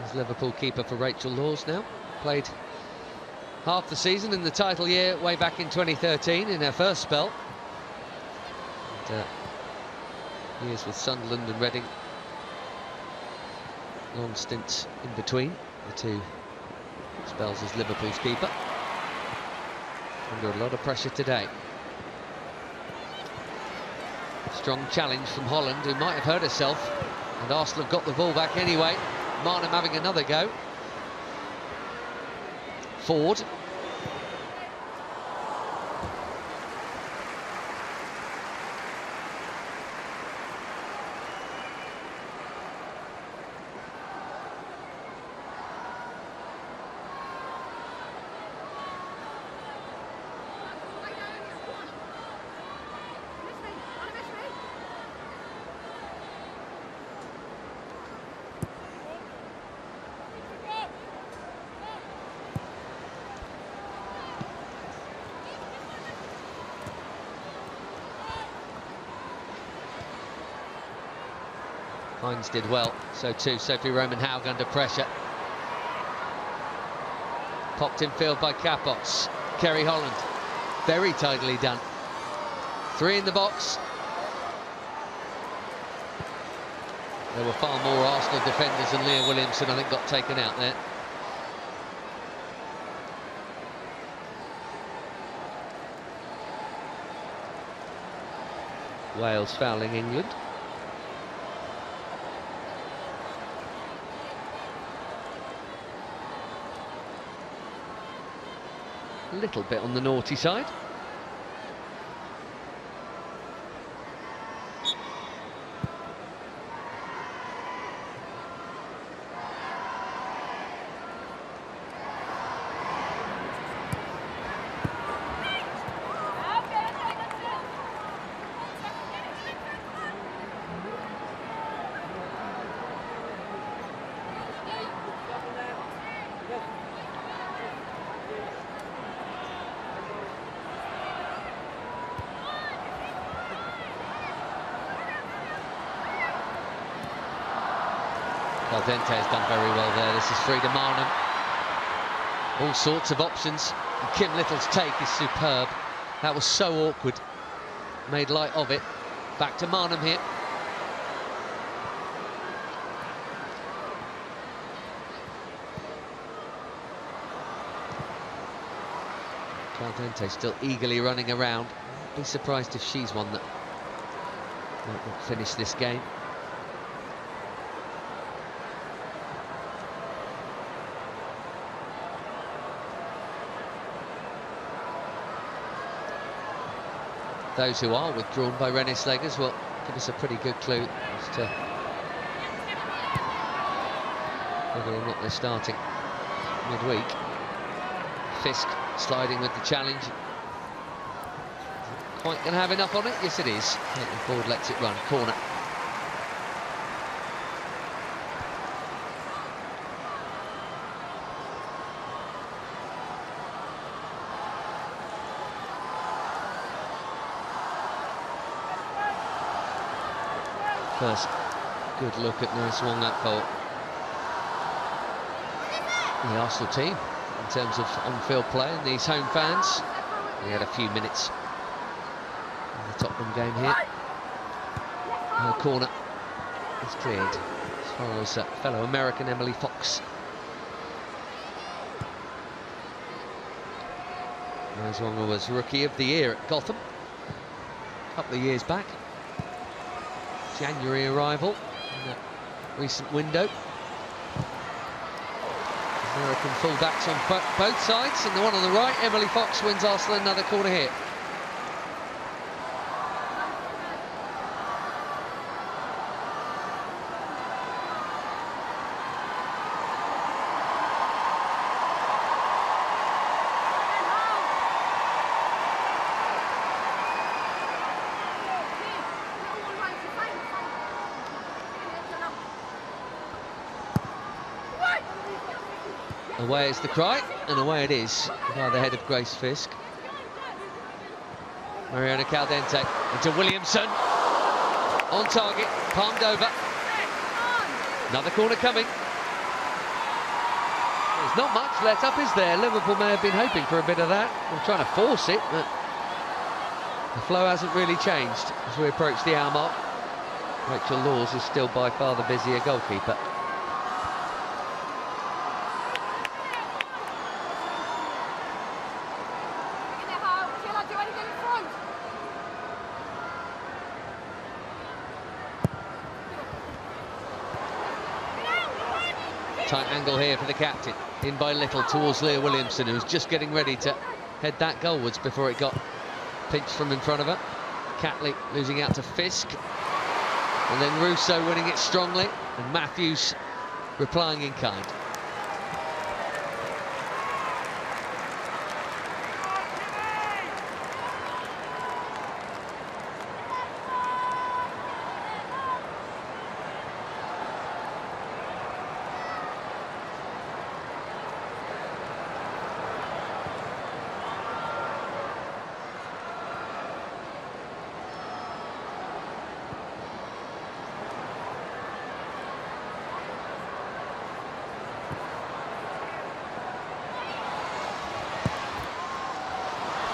as Liverpool keeper for Rachel Laws now. Played half the season in the title year way back in 2013 in her first spell. And, years with Sunderland and Reading. Long stints in between the two spells as Liverpool's keeper. Under a lot of pressure today. Strong challenge from Holland, who might have hurt herself. And Arsenal have got the ball back anyway. Marnham having another go. Ford. Hines did well, so too Sophie Roman-Haug under pressure. Popped in field by Capots. Kerry Holland, very tidily done. 3 in the box. There were far more Arsenal defenders than Leah Williamson, I think, got taken out there. Wales fouling England. A little bit on the naughty side. Caldente has done very well there. This is Frida Marnham. All sorts of options. And Kim Little's take is superb. That was so awkward. Made light of it. Back to Marnham here. Caldente still eagerly running around. I'd be surprised if she's one that might not finish this game. those who are withdrawn by Rennes Slegers will give us a pretty good clue as to whether or not they're starting midweek. Fisk sliding with the challenge. Quite going to have enough on it? Yes, it is. Caitlin Ford lets it run. Corner. First good look at Nurse Wong that goal. The Arsenal team, in terms of on-field play and these home fans, we had a few minutes in the Tottenham game here. No corner is cleared as far as fellow American Emily Fox. Nurse Wong was Rookie of the Year at Gotham a couple of years back. January arrival in that recent window. American fullbacks on both sides, and the one on the right, Emily Fox, wins Arsenal another corner here. Away is the cry, and away it is by the head of Grace Fisk. Mariana Caldente into Williamson. On target, palmed over. Another corner coming. There's not much let up, is there? Liverpool may have been hoping for a bit of that. They're trying to force it, but the flow hasn't really changed as we approach the hour mark. Rachel Laws is still by far the busier goalkeeper. Tight angle here for the captain, in by little towards Leah Williamson, who's just getting ready to head that goalwards before it got pinched from in front of her. Catley losing out to Fisk, and then Russo winning it strongly, and Matthews replying in kind.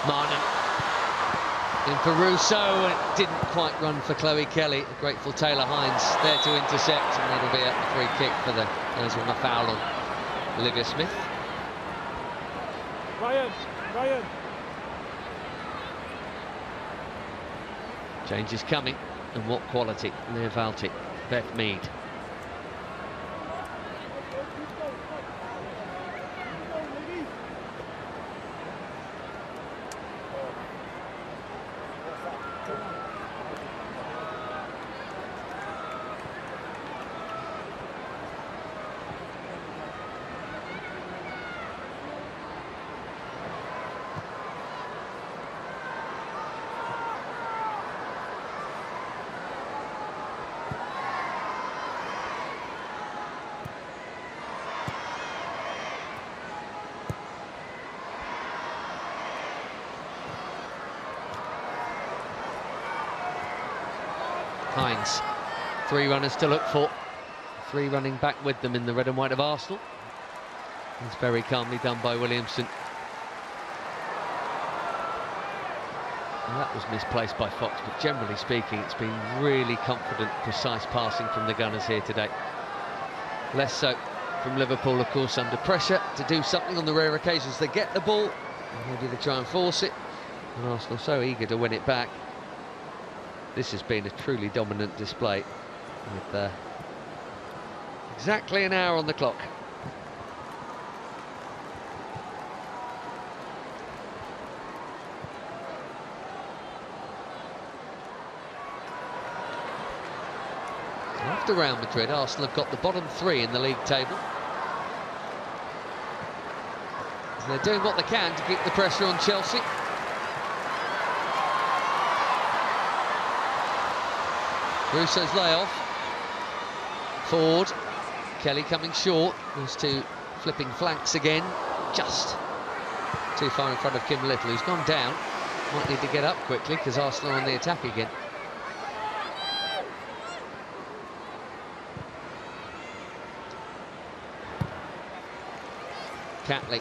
Marnan in for Russo, and it didn't quite run for Chloe Kelly. The grateful Taylor Hines there to intercept, and that'll be a free kick for the a foul on Olivia Smith. Ryan. Change is coming, and what quality. Leah Valti, Beth Mead. Hines, 3 runners to look for, 3 running back with them in the red and white of Arsenal. It's very calmly done by Williamson. And that was misplaced by Fox, but generally speaking, it's been really confident, precise passing from the Gunners here today. Less so from Liverpool, of course, under pressure to do something on the rare occasions they get the ball. And maybe they try and force it. And Arsenal so eager to win it back. This has been a truly dominant display with exactly an hour on the clock. After Real Madrid, Arsenal have got the bottom 3 in the league table. And they're doing what they can to keep the pressure on Chelsea. Russo's layoff. Forward. Kelly coming short. Those two flipping flanks again. Just too far in front of Kim Little, who's gone down. Might need to get up quickly because Arsenal are on the attack again. Catley.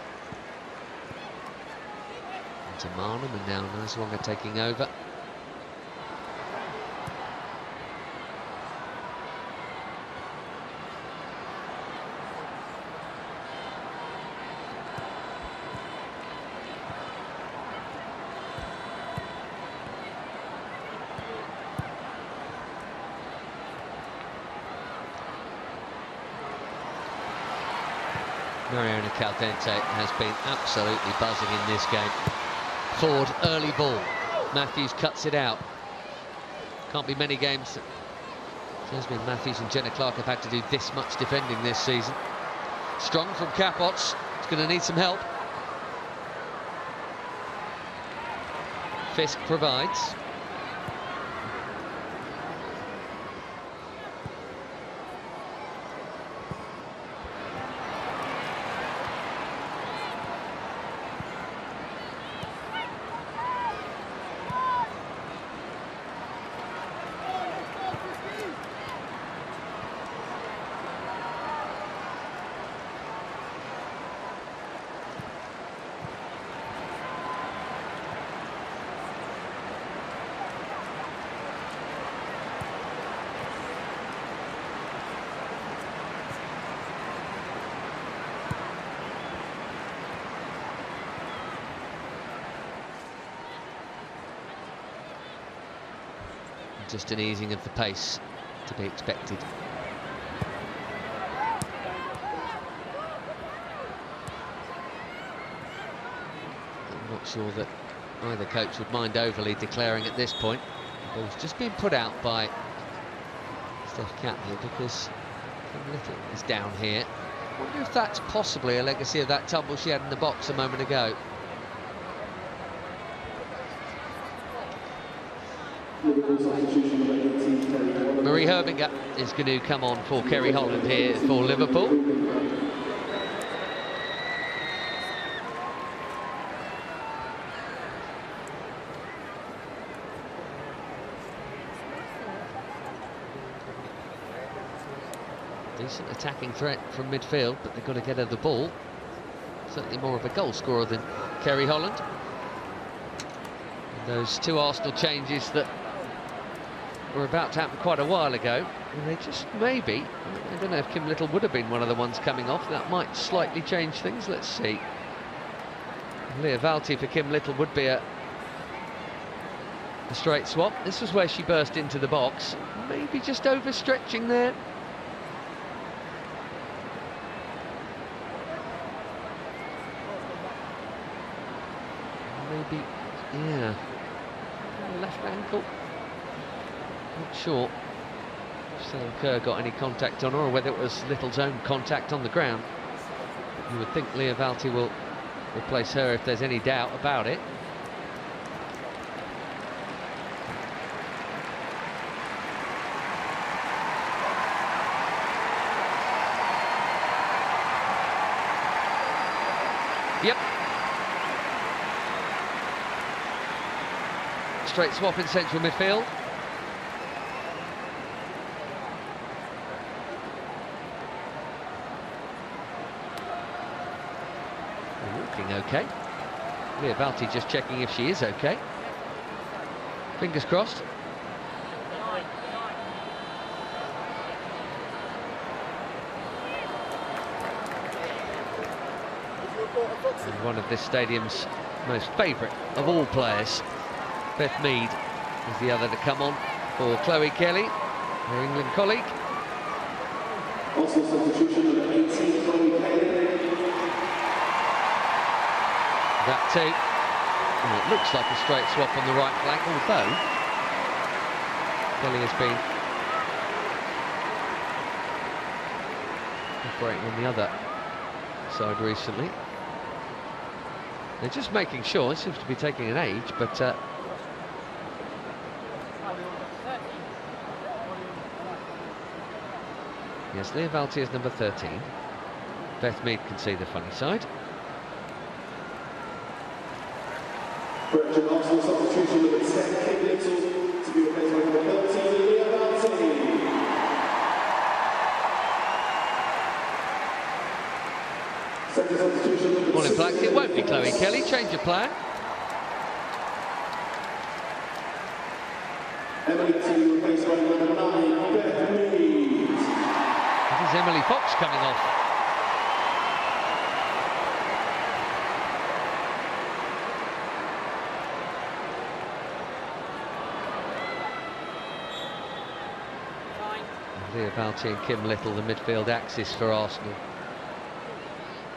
To Marnham, and now Naswanga taking over. Mariano Caldente has been absolutely buzzing in this game. Forward, early ball. Matthews cuts it out. Can't be many games that Jasmine Matthews and Jenna Clark have had to do this much defending this season. Strong from Capots. It's going to need some help. Fisk provides. Just an easing of the pace to be expected. I'm not sure that either coach would mind overly declaring at this point. The ball's just been put out by Steph Catley because Kim Little is down here. I wonder if that's possibly a legacy of that tumble she had in the box a moment ago. Marie Herbinger is going to come on for Kerry Holland here for Liverpool. Decent attacking threat from midfield, but they've got to get her the ball. Certainly more of a goal scorer than Kerry Holland. And those two Arsenal changes that were about to happen quite a while ago, and they just maybe, I don't know if Kim Little would have been one of the ones coming off, that might slightly change things. Let's see. Leah Valti for Kim Little would be a straight swap. This was where she burst into the box, maybe just overstretching there. Maybe, yeah, left ankle. Not sure if Sam Kerr got any contact on her or whether it was Little's own contact on the ground. But you would think Leah Valti will replace her if there's any doubt about it. Yep. Straight swap in central midfield. Okay. Leah Valti just checking if she is okay. Fingers crossed. And one of this stadium's most favourite of all players, Beth Mead, is the other to come on for Chloe Kelly, her England colleague. Also substitution of 18, Chloe Kelly. That too. And it looks like a straight swap on the right flank, although Kelly has been operating on the other side recently. They're just making sure. It seems to be taking an age, but yes, Leah Valti is number 13. Beth Mead can see the funny side. Correction, Arsenal substitution of 10 Kim Little to be replaced by number 13, Leah Valti. Second substitution number Morning, Black. It won't be Chloe Kelly. Change of plan. Emily to be replaced by number 9, Beth Mead. It is Emily Fox coming off. Leah Valti and Kim Little, the midfield axis for Arsenal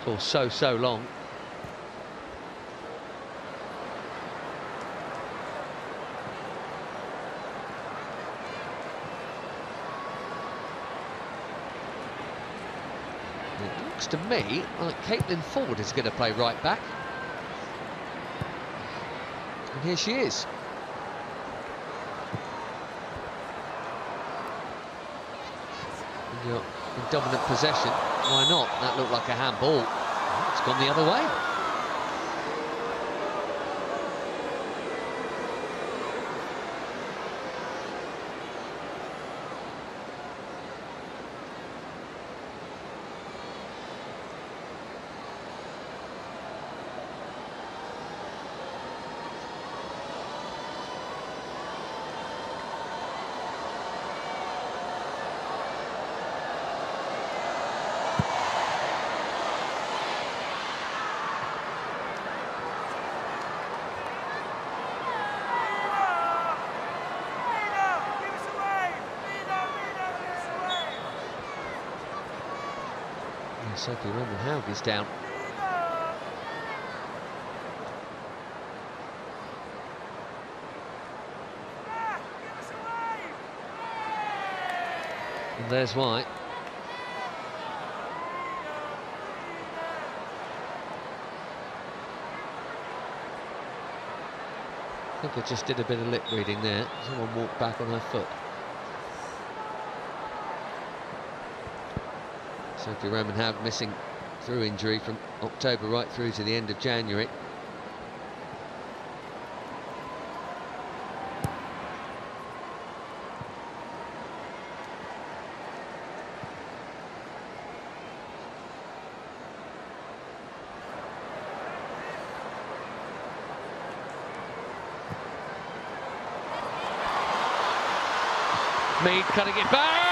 for so long. It looks to me like Caitlin Ford is going to play right back. And here she is. You're in dominant possession. Why not? That looked like a handball. It's gone the other way. Sophie Roman-Haug is down. And there's why. I think I just did a bit of lip reading there. Someone walked back on her foot. Sophie Roman-Haug missing through injury from October right through to the end of January. Mead cutting it back.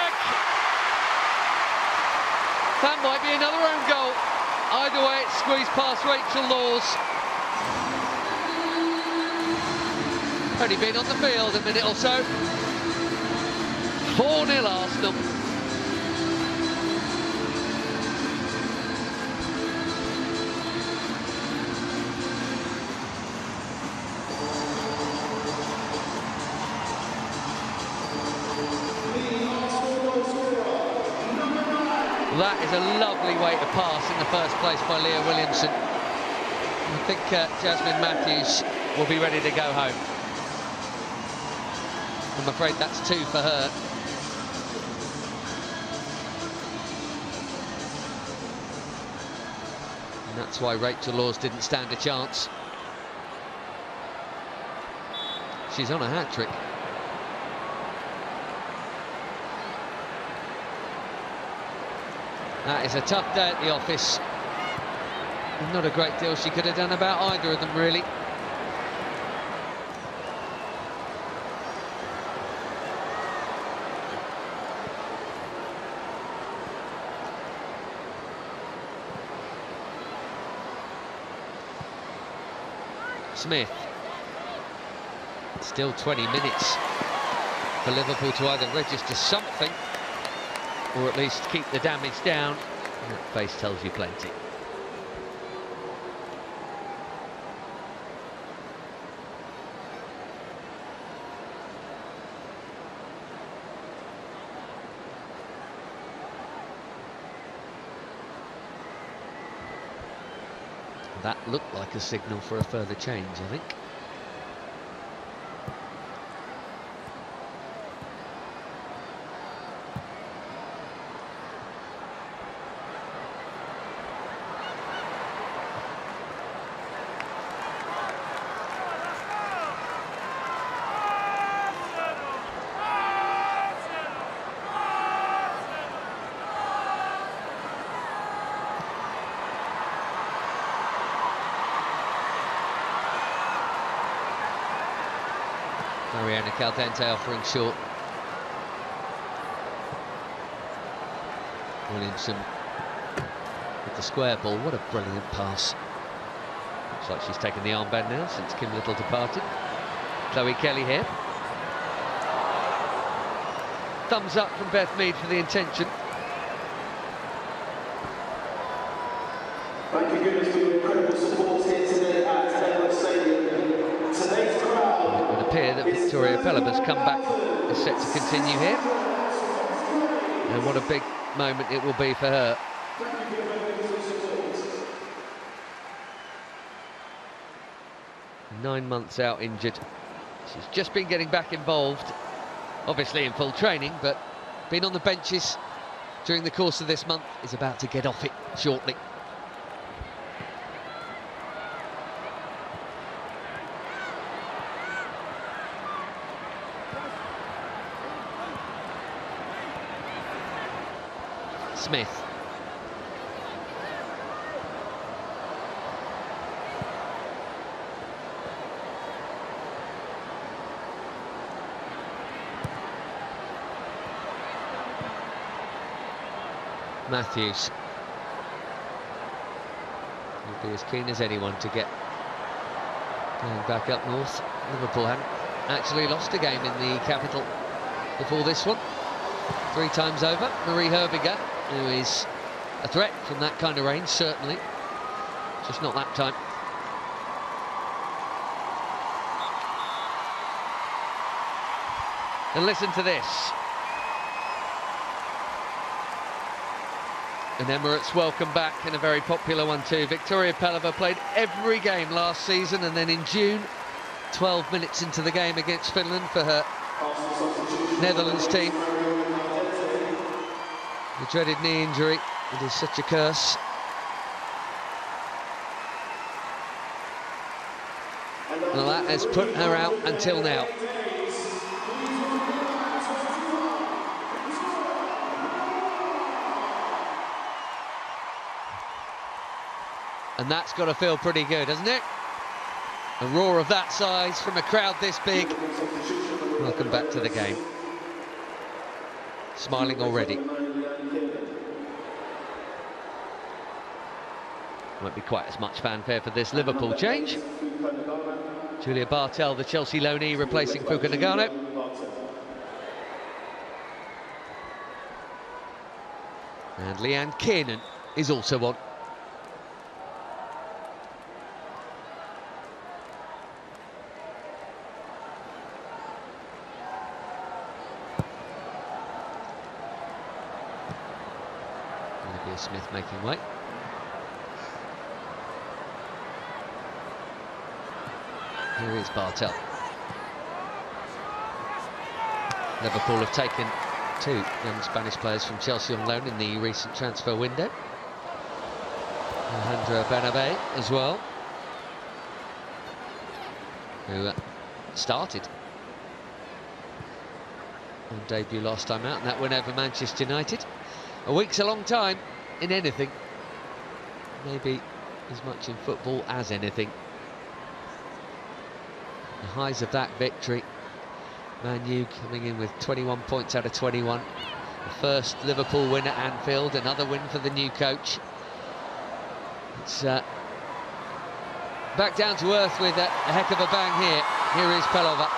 That might be another own goal. Either way, it's squeezed past Rachel Laws. Only been on the field a minute or so. 4-0 Arsenal. That is a lovely way to pass in the first place by Leah Williamson. I think Jasmine Matthews will be ready to go home. I'm afraid that's 2 for her. And that's why Rachel Laws didn't stand a chance. She's on a hat-trick. That is a tough day at the office. Not a great deal she could have done about either of them, really. Smith. Still 20 minutes for Liverpool to either register something or at least keep the damage down. And that face tells you plenty. that looked like a signal for a further change, I think. Mariana Caldente offering short. Williamson with the square ball. What a brilliant pass. Looks like she's taken the armband now since Kim Little departed. Chloe Kelly here. Thumbs up from Beth Mead for the intention. Thank you goodness for your incredible support here today at Emirates Stadium. Today's crowd. It would appear that Victoria Pelliver's comeback is set to continue here. And what a big moment it will be for her. Nine months out injured. She's just been getting back involved, obviously in full training, but been on the benches during the course of this month, is about to get off it shortly. Smith. Matthews. He'll be as keen as anyone to get going back up north. Liverpool hadn't actually lost a game in the capital before this one. 3 times over. Marie Herbiger, who is a threat from that kind of range, certainly. Just not that time. And listen to this. An Emirates welcome back, and a very popular one too. Victoria Pelliver played every game last season, and then in June, 12 minutes into the game against Finland for her Netherlands team. The dreaded knee injury, it is such a curse. And that has put her out until now. And that's got to feel pretty good, hasn't it? A roar of that size from a crowd this big. Welcome back to the game. Smiling already. Won't be quite as much fanfare for this Liverpool change. Julia Bartel, the Chelsea loanee, replacing Fuka Nagano. And Leanne Kiernan is also on. Smith making way. Here is Bartel. Liverpool have taken 2 young Spanish players from Chelsea on loan in the recent transfer window. Alejandra Benabe as well, who started on debut last time out, and that win over Manchester United. A week's a long time in anything, maybe as much in football as anything. The highs of that victory, Man U coming in with 21 points out of 21. The first Liverpool win at Anfield, another win for the new coach. It's back down to earth with a heck of a bang here. Here is Pelliver.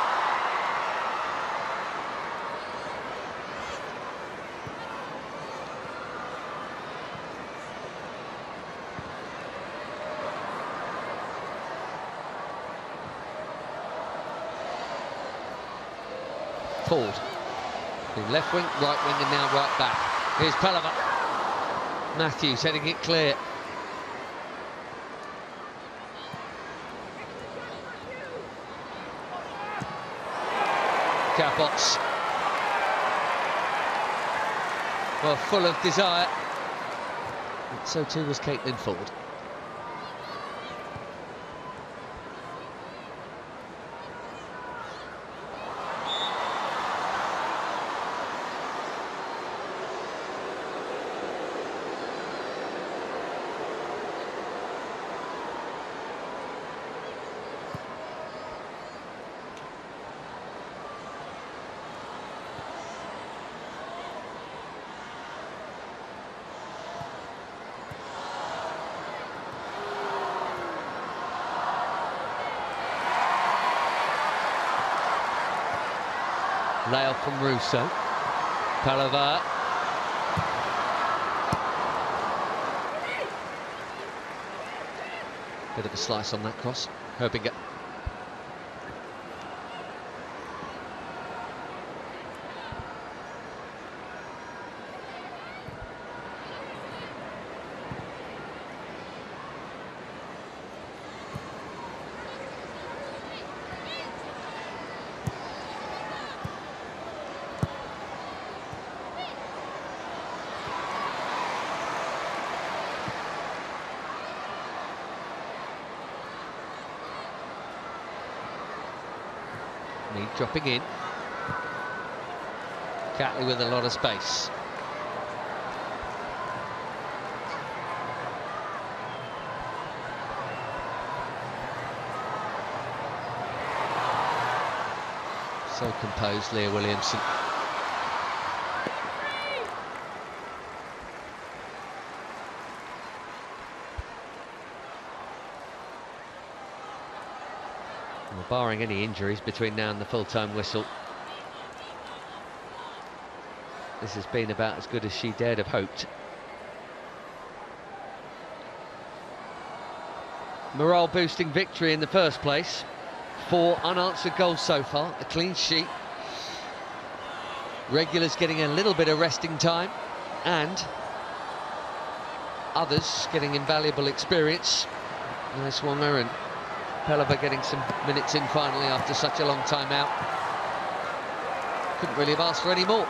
Ford, in left wing, right wing, and now right back. Here's Pelliver. Matthews heading it clear. Jabots were full of desire, and so too was Caitlin Ford. Layoff from Russo. Palava. Bit of a slice on that cross. Herbinger. Mead dropping in. Catley with a lot of space. So composed, Leah Williamson. Well, barring any injuries between now and the full-time whistle, this has been about as good as she dared have hoped. Morale-boosting victory in the first place. 4 unanswered goals so far, a clean sheet. Regulars getting a little bit of resting time, and others getting invaluable experience. Nice Wonger and Pelliver getting some minutes in finally after such a long time out. Couldn't really have asked for any more.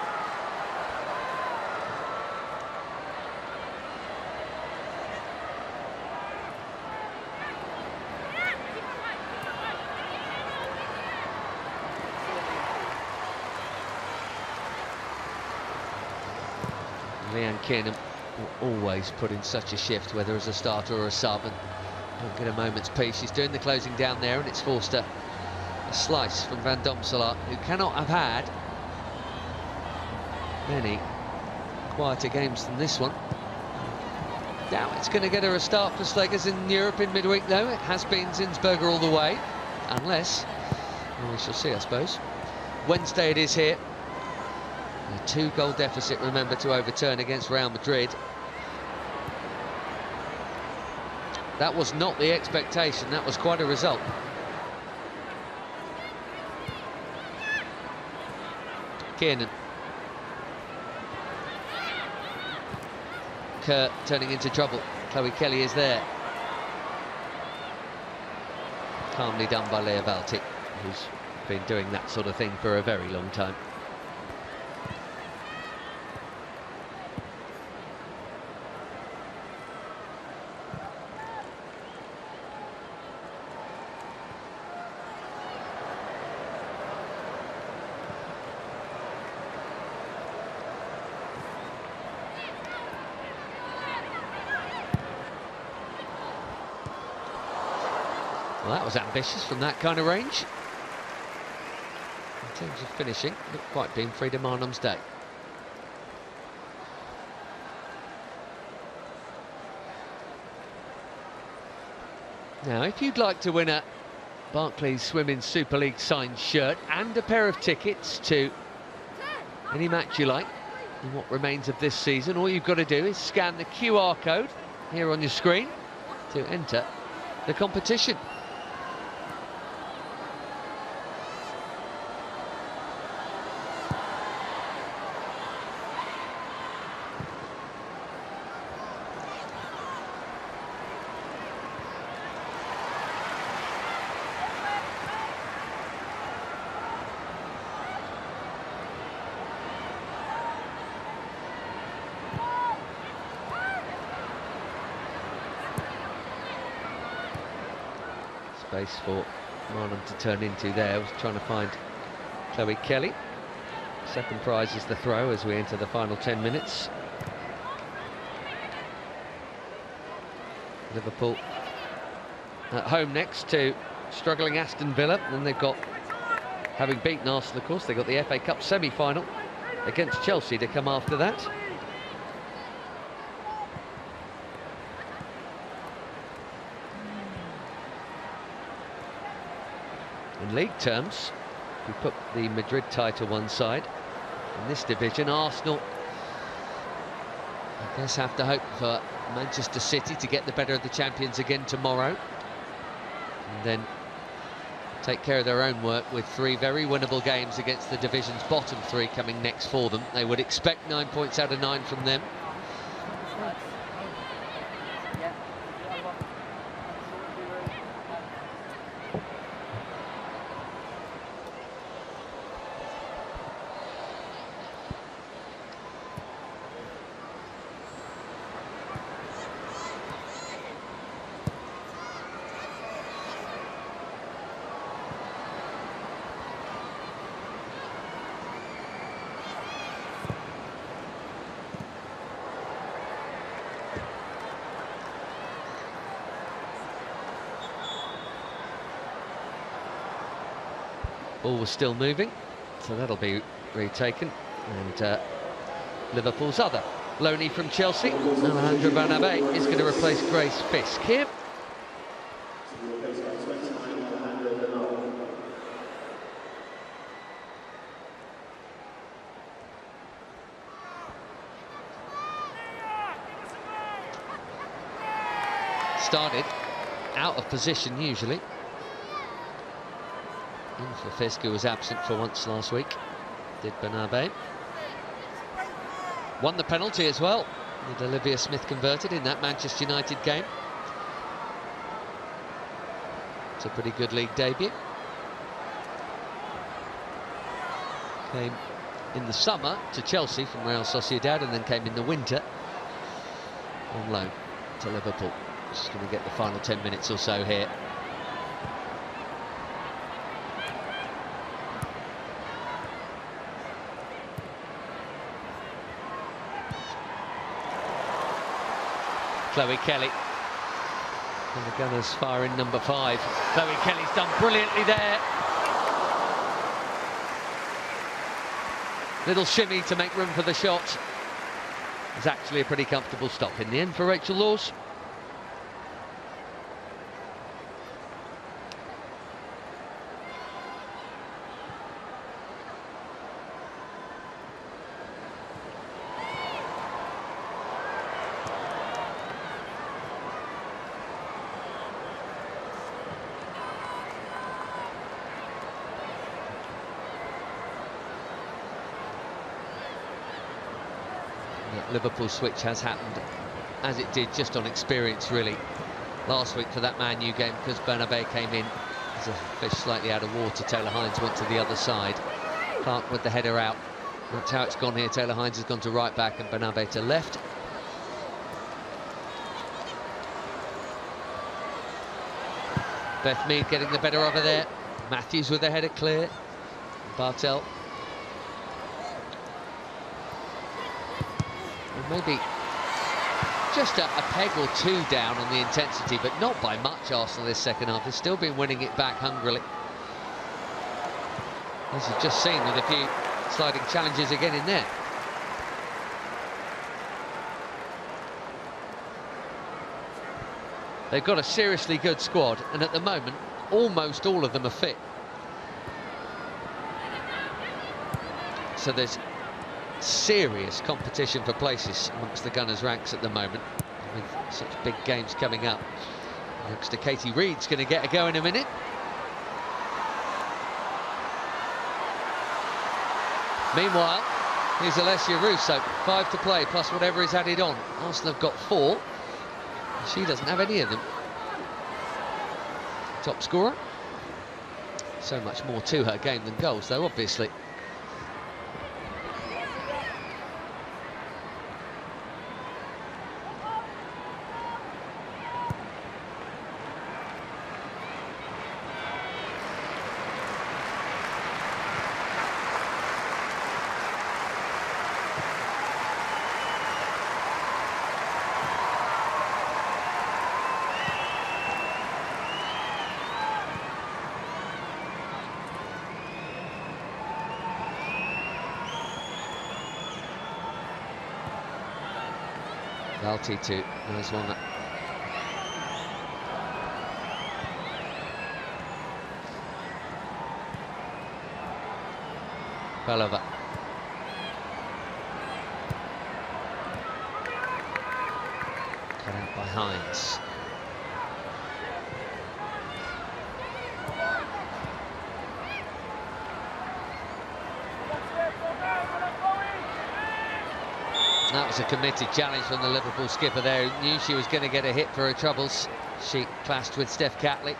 Leanne Kiernan will always put in such a shift, whether as a starter or a sub, and don't get a moment's peace. She's doing the closing down there, and it's forced a slice from Van Domselaar, who cannot have had many quieter games than this one. Now it's going to get her a start for Slegers in Europe in midweek, though. It has been Zinsberger all the way, unless, well, we shall see, I suppose. Wednesday it is here. A 2-goal deficit, remember, to overturn against Real Madrid. That was not the expectation, that was quite a result. Kiernan. Kerr turning into trouble. Chloe Kelly is there. Calmly done by Leah Baltic, who's been doing that sort of thing for a very long time. Well, that was ambitious from that kind of range. In terms of finishing, not quite been Frida Marnum's day. Now, if you'd like to win a Barclays Women's Super League signed shirt and a pair of tickets to any match you like in what remains of this season, all you've got to do is scan the QR code here on your screen to enter the competition. space for Marlon to turn into there. I was trying to find Chloe Kelly. Second prize is the throw as we enter the final 10 minutes. Liverpool at home next to struggling Aston Villa, and they've got, having beaten Arsenal of course, they've got the FA Cup semi-final against Chelsea to come after that. In league terms, we put the Madrid tie to one side. In this division, Arsenal, I guess, have to hope for Manchester City to get the better of the champions again tomorrow, and then take care of their own work with 3 very winnable games against the division's bottom 3 coming next for them. They would expect 9 points out of 9 from them. Ball was still moving, so that'll be retaken. And Liverpool's other loanee from Chelsea, Alejandra Bernabé, is going to replace Grace Fisk here. Started out of position usually. In for Fisk, who was absent for once last week, did Bernabé. Won the penalty as well, that Olivia Smith converted in that Manchester United game. It's a pretty good league debut. Came in the summer to Chelsea from Real Sociedad, and then came in the winter on loan to Liverpool. Just going to get the final 10 minutes or so here. Chloe Kelly, and the Gunners fire in number 5. Chloe Kelly's done brilliantly there. Little shimmy to make room for the shot. It's actually a pretty comfortable stop in the end for Rachel Laws. Liverpool switch has happened as it did just on experience really last week for that Man U game, because Bernabé came in as a fish slightly out of water. Taylor Hines went to the other side. Clark with the header out. That's how it's gone here. Taylor Hines has gone to right back and Bernabé to left. Beth Mead getting the better of her there. Matthews with the header clear. Bartel. Maybe just a peg or 2 down on the intensity, but not by much. Arsenal this second half has still been winning it back hungrily, as you've just seen, with a few sliding challenges again in there. They've got a seriously good squad, and at the moment almost all of them are fit, so there's serious competition for places amongst the Gunners' ranks at the moment, with such big games coming up. Youngster Katie Reid's going to get a go in a minute. Meanwhile, here's Alessia Russo, 5 to play, plus whatever is added on. Arsenal have got 4. She doesn't have any of them. Top scorer. So much more to her game than goals, though, obviously. Valti to nice one. Belova. Cut out by Hines. That was a committed challenge from the Liverpool skipper there, who knew she was going to get a hit for her troubles. She clashed with Steph Catley.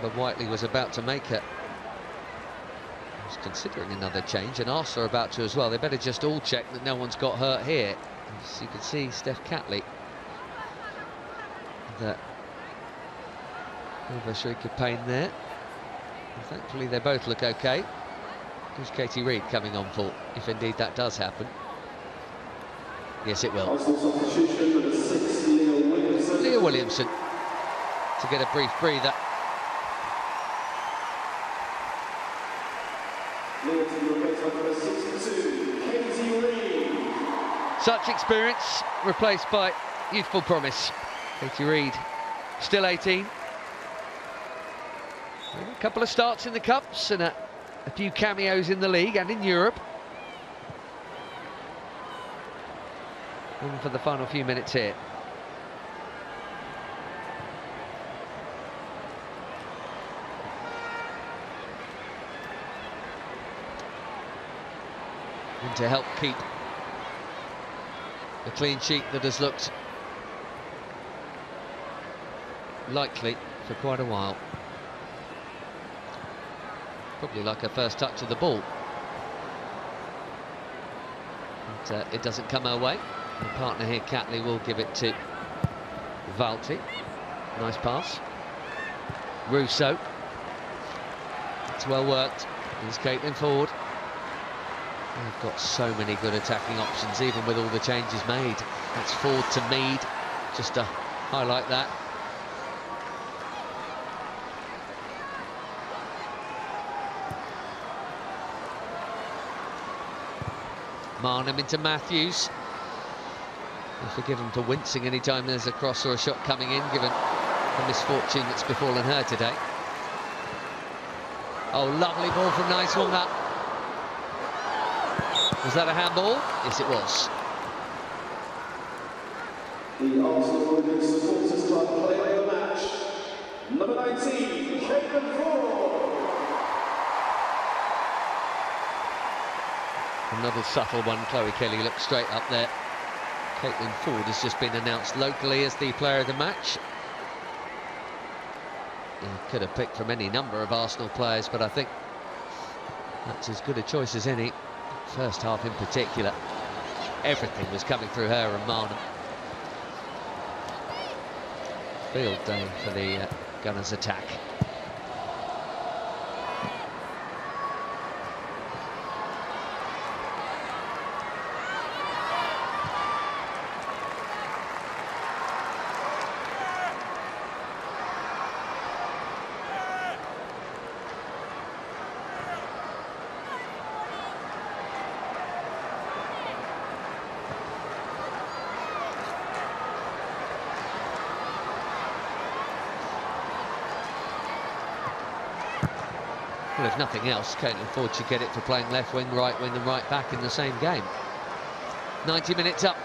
But Whiteley was about to make it. He was considering another change, and Arsenal are about to as well. They better just all check that no one's got hurt here. As you can see, Steph Catley, that of a shriek of pain there. And thankfully, they both look okay. Who's Katie Reid coming on for, if indeed that does happen? Yes, it will. Leah Williamson to get a brief breather. Such experience replaced by youthful promise. Katie Reid, still 18. A couple of starts in the Cups and a few cameos in the league and in Europe. And for the final few minutes here. And to help keep a clean sheet that has looked likely for quite a while. Probably like her first touch of the ball. But it doesn't come her way. Her partner here, Catley, will give it to Valti. Nice pass. Russo. It's well worked. Here's Caitlin Ford. They've got so many good attacking options, even with all the changes made. That's Ford to Mead, just to highlight that. Marnham into Matthews. You're forgiven for wincing any time there's a cross or a shot coming in, given the misfortune that's befallen her today. Oh, lovely ball from Nice One. That was that a handball? Yes, it was. The Arsenal Olympic Supporters Club player of the match, number 19, Caitlin Ford. Another subtle one. Chloe Kelly looked straight up there. Caitlin Ford has just been announced locally as the player of the match. You could have picked from any number of Arsenal players, but I think that's as good a choice as any. First half in particular, everything was coming through her and Marnham. Field day for the Gunners' attack. Well, if nothing else, Caitlin Ford should get it for playing left wing, right wing and right back in the same game. 90 minutes up.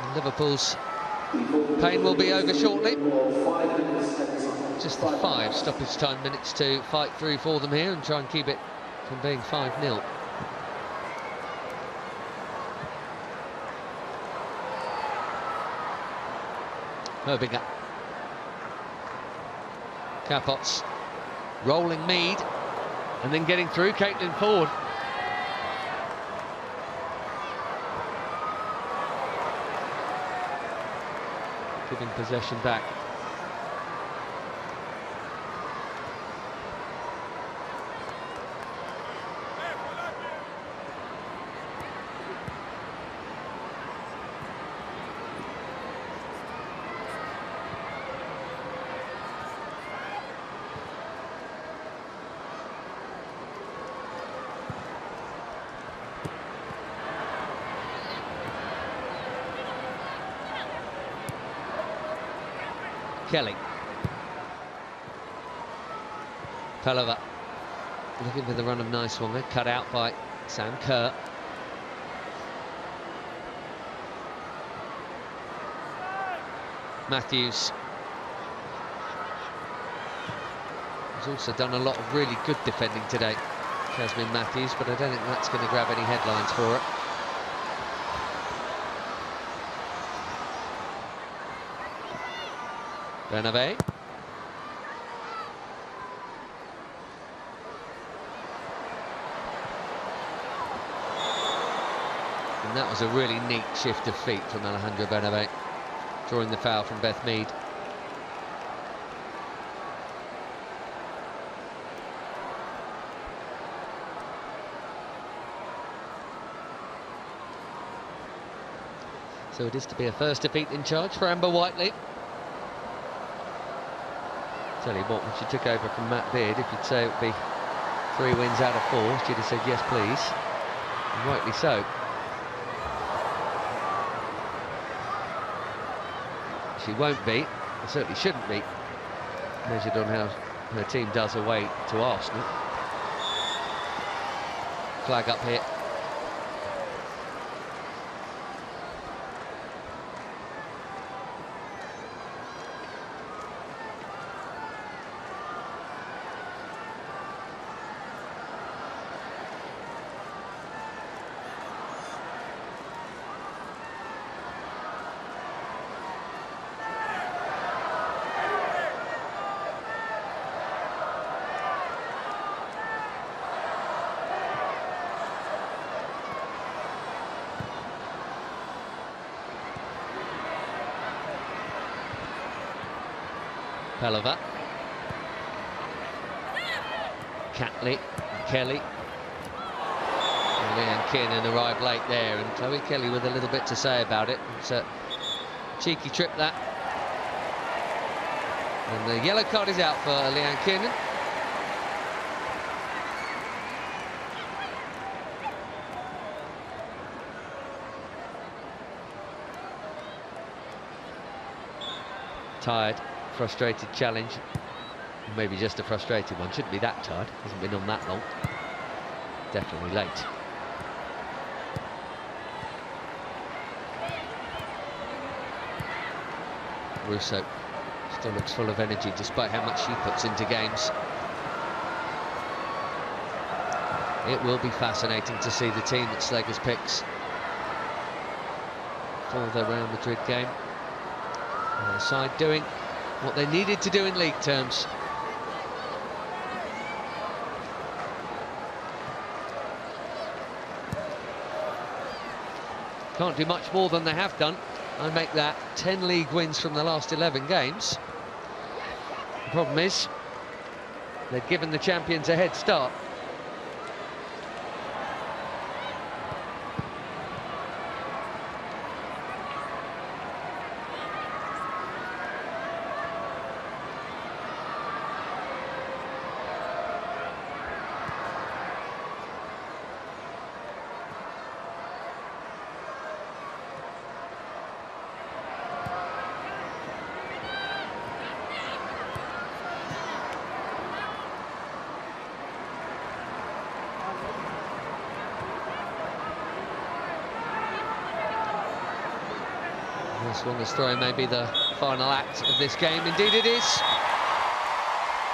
And Liverpool's pain will be over shortly. Just the 5 stoppage time minutes to fight through for them here and try and keep it from being 5-0. Herbinger. Capots. Rolling Mead, and then getting through, Caitlin Ford. Giving possession back. Kelly. Pelova looking for the run of nice one there, cut out by Sam Kerr. Matthews has also done a lot of really good defending today, Jasmine Matthews, but I don't think that's going to grab any headlines for her. Benave. And that was a really neat shift of feet from Alejandro Benave, drawing the foul from Beth Mead. So it is to be a first defeat in charge for Amber Whiteley. Tell you what, when she took over from Matt Beard, if you'd say it would be 3 wins out of 4, she'd have said yes please, and rightly so. She won't be, and certainly shouldn't be, measured on how her team does away to Arsenal. Flag up here. Pelova, Catley, Kelly, and Leanne Kiernan arrived late there, and Chloe Kelly with a little bit to say about it. It's a cheeky trip that, and the yellow card is out for Leanne Kiernan. Tired. Frustrated challenge, maybe just a frustrated one. Shouldn't be that tired, hasn't been on that long. Definitely late. Russo still looks full of energy despite how much she puts into games. It will be fascinating to see the team that Slegers picks for the Real Madrid game. The side doing what they needed to do in league terms. Can't do much more than they have done. I make that 10 league wins from the last 11 games. The problem is, they've given the champions a head start. This one is throwing maybe the final act of this game. Indeed it is.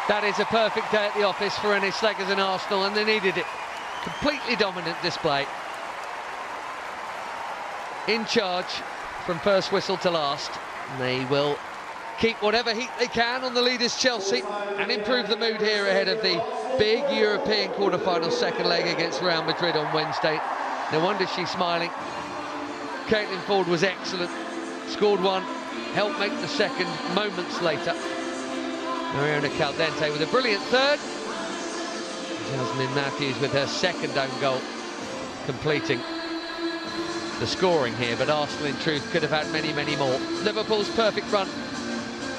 That is a perfect day at the office for any Slegers and Arsenal, and they needed it. Completely dominant display. In charge from first whistle to last. They will keep whatever heat they can on the leaders Chelsea and improve the mood here ahead of the big European quarter-final second leg against Real Madrid on Wednesday. No wonder she's smiling. Caitlin Ford was excellent. Scored one, helped make the second moments later. Mariona Caldente with a brilliant third. Jasmine Matthews with her second own goal, completing the scoring here, but Arsenal in truth could have had many, many more. Liverpool's perfect run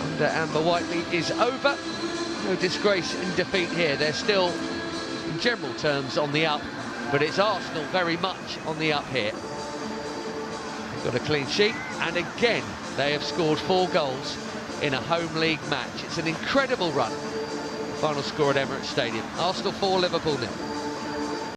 under Amber Whiteley is over. No disgrace in defeat here. They're still, in general terms, on the up, but it's Arsenal very much on the up here. Got a clean sheet, and again they have scored 4 goals in a home league match. It's an incredible run. Final score at Emirates Stadium. Arsenal 4, Liverpool 0.